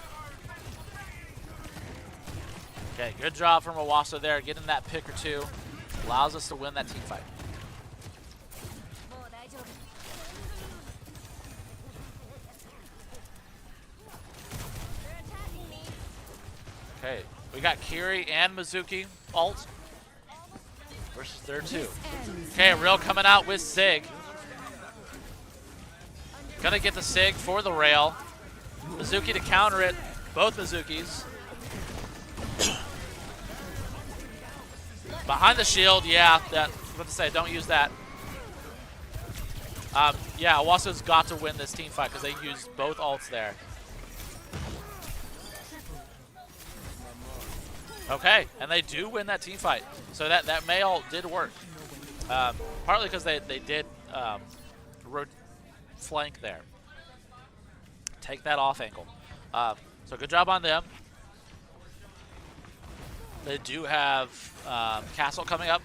Okay, good job from Owasso there, getting that pick or two. Allows us to win that team fight. Okay, we got Kiri and Mizuki ult versus their 2. Okay, Real coming out with Sig. Gonna get the Sig for the rail. Mizuki to counter it. Both Mizukis. Behind the shield, yeah. I was about to say, don't use that. Yeah, Owasso's got to win this team fight because they used both ults there. Okay, and they do win that team fight. So that May ult did work. Partly because they did flank there. Take that off angle. So good job on them. They do have Castle coming up.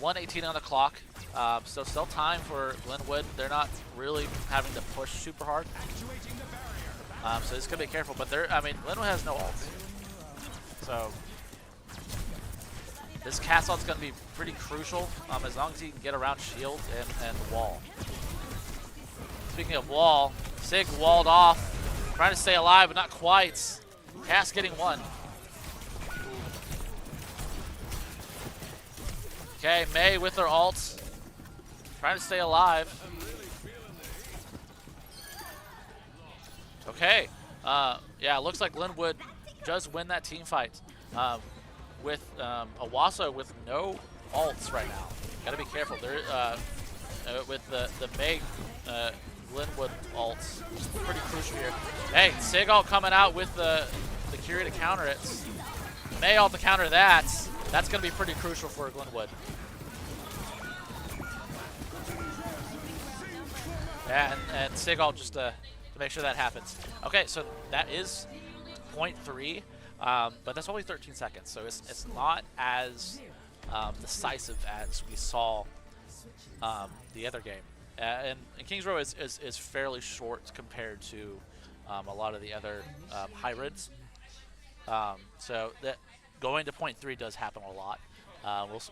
1:18 on the clock. So still time for Glenwood. They're not really having to push super hard. So just gonna be careful. But Glenwood has no ults. So this Castle is gonna be pretty crucial as long as he can get around shield and wall. Speaking of wall, Sig walled off, trying to stay alive, but not quite. Cass getting 1. Okay, May with her ults, trying to stay alive. Okay, yeah, it looks like Glenwood does win that team fight with Owasso with no ults right now. Gotta be careful. They're with the May Glenwood ults, pretty crucial here. Hey, Sig ult coming out with the Curie to counter it. May ult to counter that. That's going to be pretty crucial for Glenwood. Yeah, and Sig ult just to make sure that happens. Okay, so that is 0.3, but that's only 13 seconds, so it's not as decisive as we saw the other game. And Kings Row is fairly short compared to a lot of the other hybrids. So that going to 0.3 does happen a lot.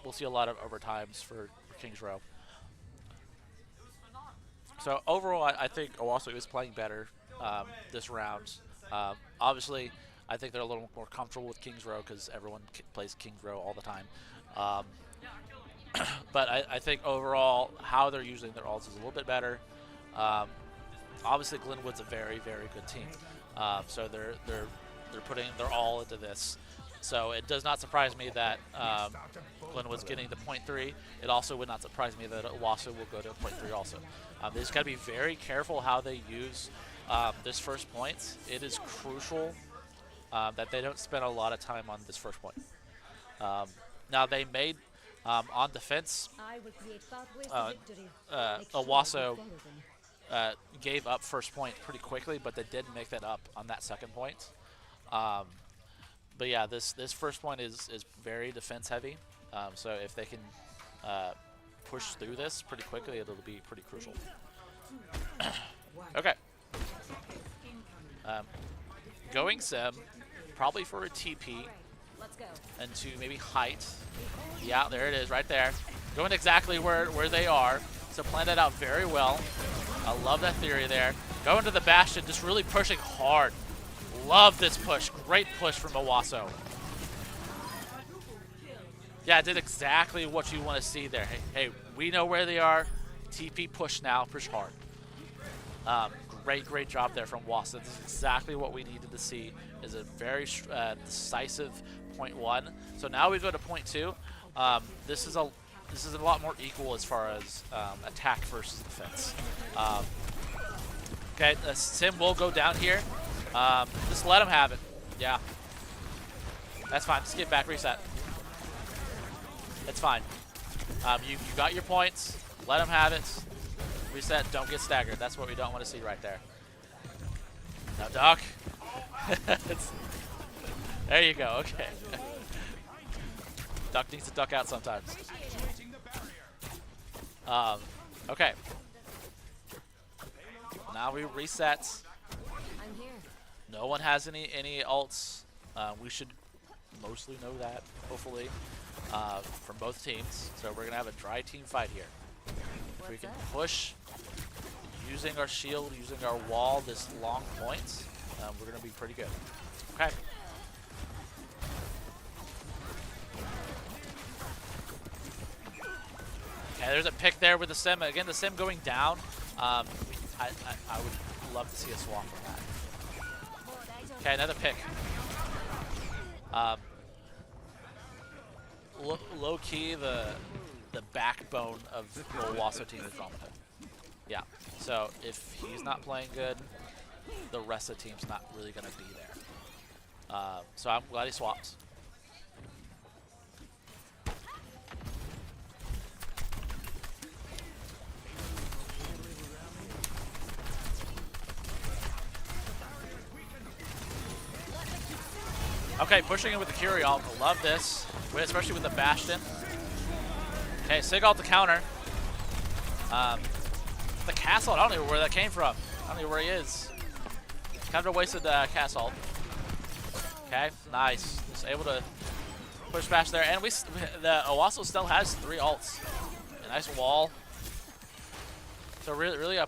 We'll see a lot of overtimes for Kings Row. So overall, I think Owasso is playing better this round. Obviously, I think they're a little more comfortable with Kings Row because everyone plays Kings Row all the time. But I think overall, how they're using their ults is a little bit better. Obviously, Glenwood's a very, very good team. So they're putting their all into this. So it does not surprise me that Glenwood's getting the 0.3. It also would not surprise me that Owasso will go to 0.3 also. They just got to be very careful how they use this first point. It is crucial that they don't spend a lot of time on this first point. Now they made on defense, Owasso gave up first point pretty quickly, but they did make that up on that second point. But yeah, this first point is very defense heavy. So if they can push through this pretty quickly, it'll be pretty crucial. Okay. Going Sim, probably for a TP. And to maybe height. Yeah, there it is, right there. Going exactly where they are. So plan that out very well. I love that theory there. Going to the Bastion, just really pushing hard. Love this push. Great push from Owasso. Yeah, I did exactly what you want to see there. Hey, we know where they are. TP push now, push hard. Great job there from Owasso. This is exactly what we needed to see. Is a very decisive point 1. So now we go to point 2. This is a lot more equal as far as attack versus defense. Okay, Sim will go down here. Just let him have it. Yeah, that's fine. Just get back, reset. It's fine. You got your points. Let him have it. Reset. Don't get staggered. That's what we don't want to see right there. Now duck. There you go. Okay. Duck needs to duck out sometimes. Okay. Now we reset. I'm here. No one has any ults. We should mostly know that, hopefully, from both teams. So we're gonna have a dry team fight here. If we can push using our shield, using our wall, this long point, we're gonna be pretty good. Okay. Okay, there's a pick there with the Sim. Again, the Sim going down. I would love to see a swap from that. Okay, another pick. Low key, the backbone of the Owasso team is Romanov. Yeah. So if he's not playing good, the rest of the team's not really gonna be there. So I'm glad he swapped. Okay, pushing in with the Curie ult. Love this, especially with the Bastion. Okay, Sig ult to counter. The castle, I don't even know where that came from. I don't know where he is. Kind of a wasted castle. Okay, nice. Just able to push bash there, and the Owasso still has 3 ults. A nice wall. So really a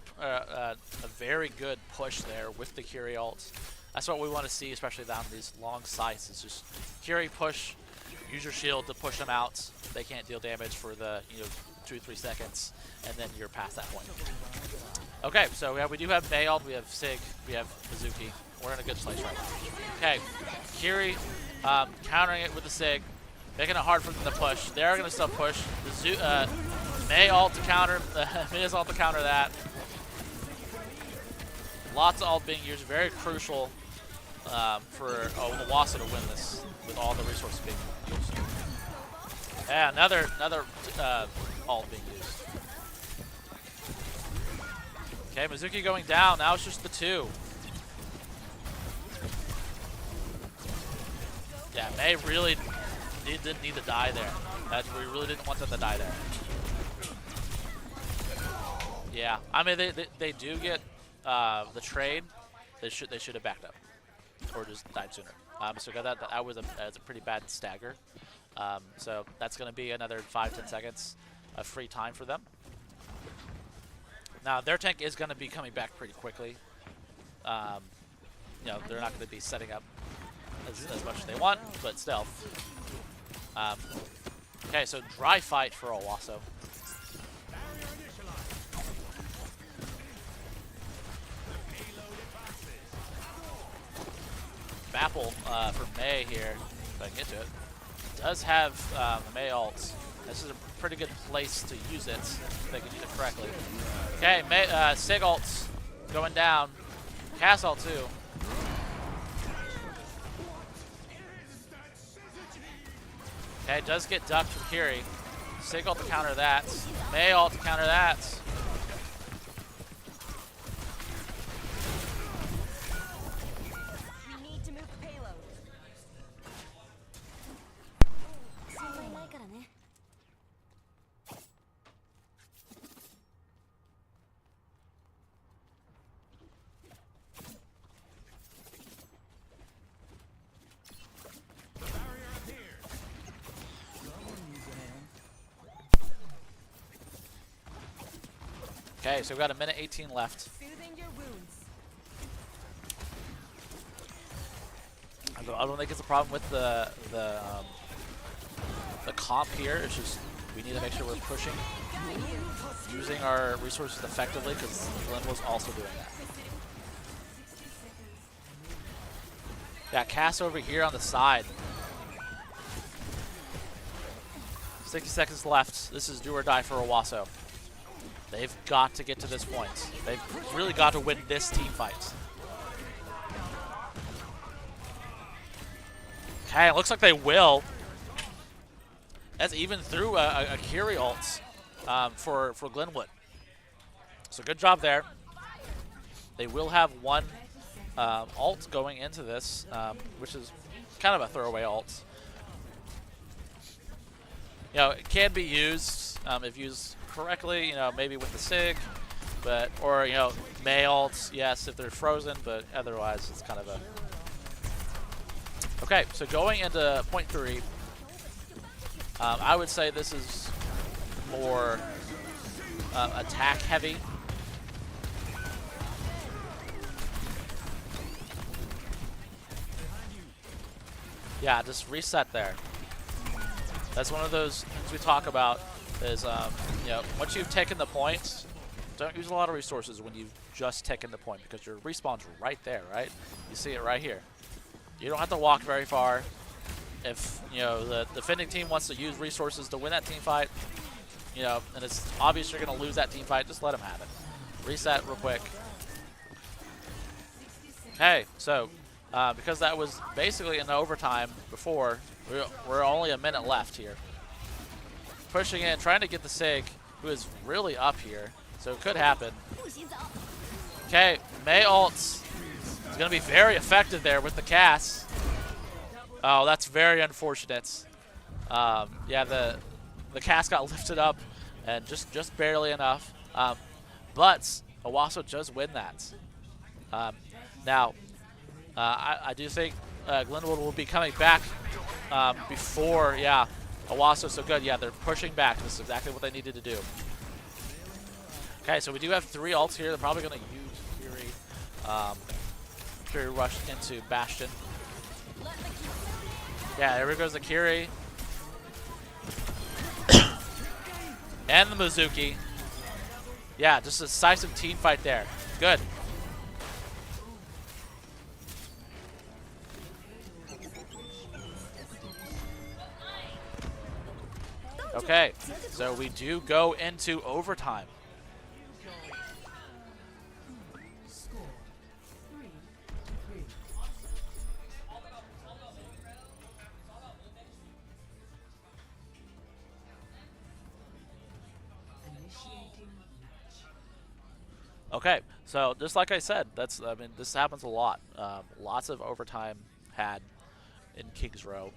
very good push there with the Curie ult. That's what we want to see, especially down these long sites. It's just Curie push, use your shield to push them out. They can't deal damage for the 2-3 seconds, and then you're past that point. Okay, so we do have Mayald, we have Sig, we have Mizuki. We're in a good place right now. Okay, Curie countering it with the Sig, making it hard for them to push. They're going to still push. May ult to counter, May's ult to counter that. Lots of ult being used, very crucial for Owasso to win this with all the resources being used. Yeah, another ult being used. Okay, Mizuki going down. Now it's just the 2. Yeah, May really didn't need to die there. We really didn't want them to die there. Yeah, I mean they do get the trade. They should have backed up or just died sooner. So that was a pretty bad stagger. So that's going to be another 5-10 seconds of free time for them. Now their tank is going to be coming back pretty quickly. They're not going to be setting up as much as they want, but still. Okay, so dry fight for Owasso. Bapple for May here, if I can get to it. Does have May ult. This is a pretty good place to use it if they can use it correctly. Okay, Sig ults going down. Cass ult too. Okay, does get ducked from Kiri. Sig ult to counter that. May ult to counter that. Okay, so we've got 1:18 left. Soothing your wounds. I don't think it's a problem with the the comp here. It's just we need to make sure we're pushing, using our resources effectively, because Glenn was also doing that. Yeah, Cass over here on the side. 60 seconds left. This is do or die for Owasso. They've got to get to this point. They've really got to win this team fight. Okay, it looks like they will. That's even through a Kiri ult for Glenwood. So good job there. They will have one ult going into this, which is kind of a throwaway ult. You know, it can be used if used correctly, you know, maybe with the SIG, but, or, you know, May ults, yes, if they're frozen, but otherwise it's kind of a... Okay, so going into point 3, I would say this is more attack heavy. Yeah, just reset there. That's one of those things we talk about is, you know, once you've taken the points, don't use a lot of resources when you've just taken the point, because your respawn's right there, right? You see it right here. You don't have to walk very far. If, you know, the defending team wants to use resources to win that team fight, you know, and it's obvious you're going to lose that team fight, just let them have it. Reset real quick. Okay, so because that was basically an overtime before, we're only a minute left here. Pushing in, trying to get the SIG, who is really up here, so it could happen. Okay, May ults is going to be very effective there with the Cass. Oh, that's very unfortunate. Yeah, the Cass got lifted up, and just barely enough. But Owasso does win that. Now, I do think Glenwood will be coming back before, yeah, Owasso so good. Yeah, they're pushing back. This is exactly what they needed to do. Okay, so we do have 3 ults here. They're probably going to use Kiri. Kiri rushed into Bastion. Yeah, there goes the Kiri. And the Mizuki. Yeah, just a decisive team fight there. Good. Okay, so we do go into overtime. Okay, so just like I said, I mean, this happens a lot. Lots of overtime had in King's Row.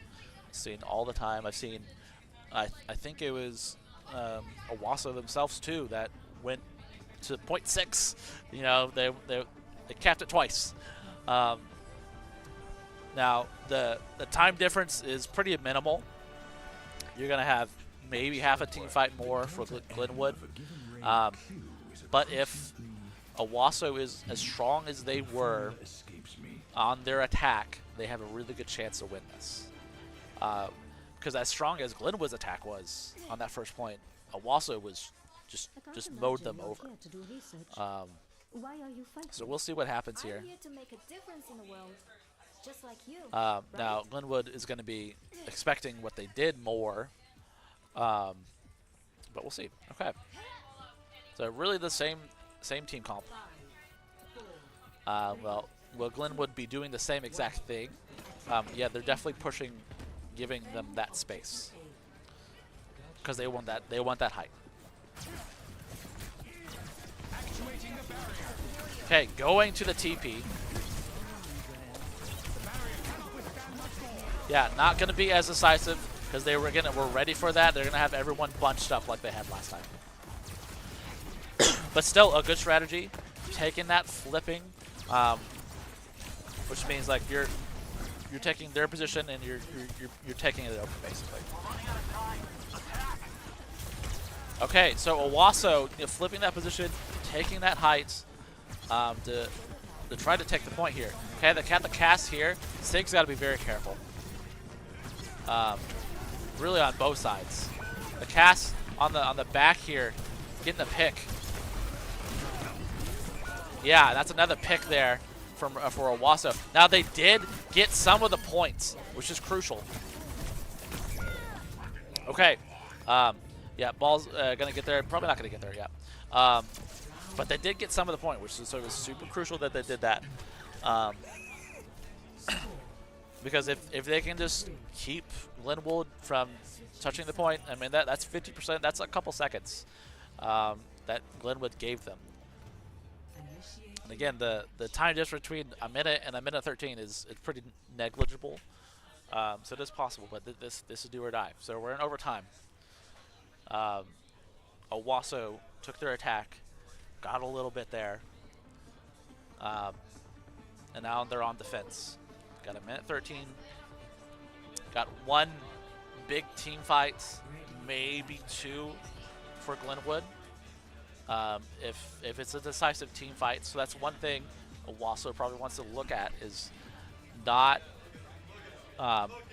Seen all the time. I've seen, I think it was Owasso themselves too that went to point 6. You know, they capped it twice. Now the time difference is pretty minimal. You're gonna have maybe half a team fight more for Glenwood, but if Owasso is as strong as they were on their attack, they have a really good chance to win this. Because as strong as Glenwood's attack was on that first point, Owasso was just mowed them over. So we'll see what happens here. Now Glenwood is going to be expecting what they did more, but we'll see. Okay, so really the same team comp. Well, will Glenwood be doing the same exact thing? Yeah, they're definitely pushing, giving them that space because they want that height. Okay, going to the TP. Yeah, not going to be as decisive because they were ready for that. They're going to have everyone bunched up like they had last time. But still a good strategy, taking that flipping, which means like you're taking their position and you're taking it over basically. Okay, so Owasso, flipping that position, taking that height to try to take the point here. Okay, the cast here. Sig's got to be very careful. really on both sides. The Cass on the back here, getting the pick. Yeah, that's another pick there from for Owasso. Now they did get some of the points, which is crucial. Okay, yeah, ball's gonna get there. Probably not gonna get there yet, but they did get some of the point, which is sort of super crucial that they did that. Because if they can just keep Linwood from touching the point, I mean that's 50%. That's a couple seconds that Glenwood gave them. And again, the time difference between a minute and a minute 13 is pretty negligible. So it is possible, but this is do or die. So we're in overtime. Owasso took their attack, got a little bit there, and now they're on defense. Got a minute 13. Got one big team fight, maybe two for Glenwood. If it's a decisive team fight, so that's one thing Owasso probably wants to look at is not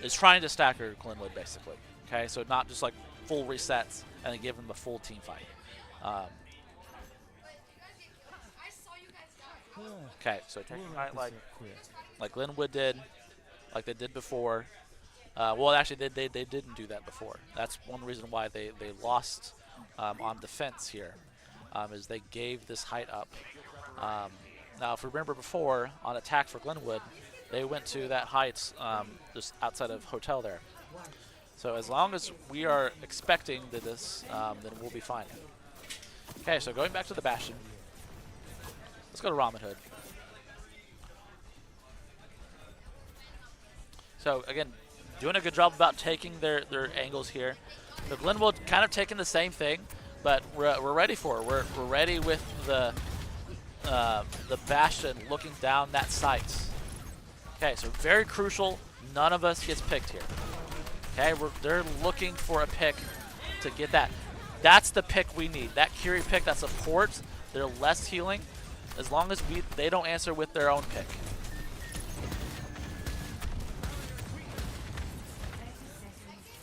is trying to stagger Glenwood basically. Okay, so not just like full resets and then give them a full team fight. Okay, so taking it like Glenwood did, like they did before. Well, actually, they didn't do that before. That's one reason why they lost on defense here, is they gave this height up. Now, if you remember before, on attack for Glenwood, they went to that height just outside of hotel there. So as long as we are expecting this, then we'll be fine. Okay, so going back to the Bastion. Let's go to Robin Hood. So again, doing a good job about taking their angles here. The Glenwood kind of taking the same thing, but we're ready for it. We're ready with the Bastion looking down that site. Okay, so very crucial. None of us gets picked here. Okay, they're looking for a pick to get that. That's the pick we need. That Curie pick that supports their less healing, as long as they don't answer with their own pick.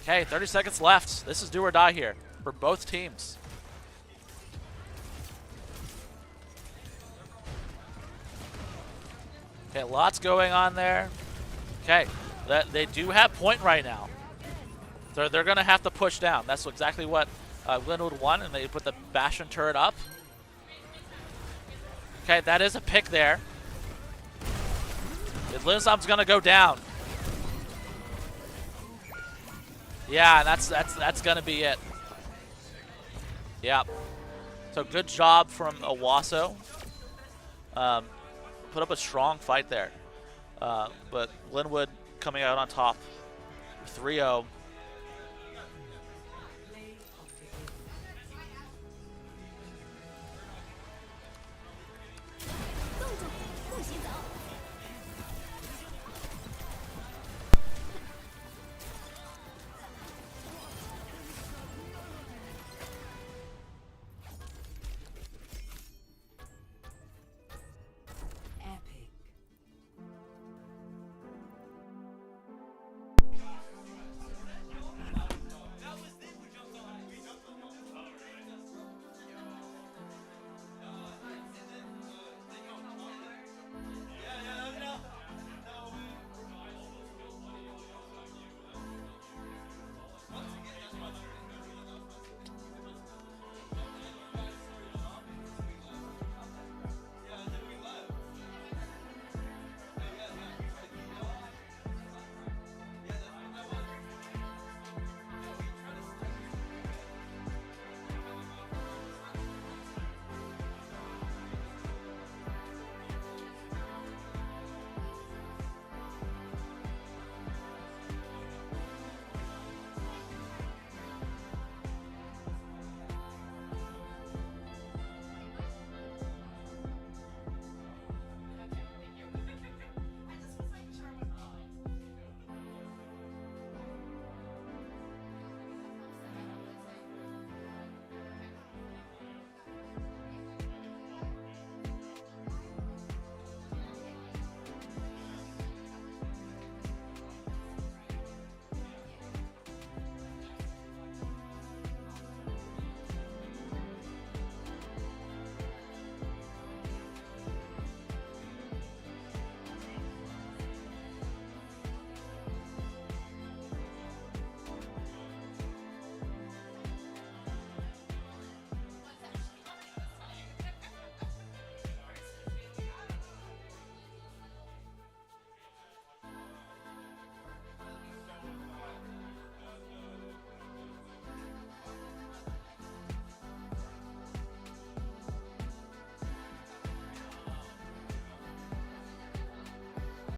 Okay, 30 seconds left. This is do or die here for both teams. Okay, lots going on there. Okay, they do have point right now. They're going to have to push down. That's exactly what Glenwood won, and they put the Bastion turret up. Okay, that is a pick there. Linsom's going to go down. Yeah, that's going to be it. Yep. So good job from Owasso. Put up a strong fight there. But Glenwood coming out on top, 3-0.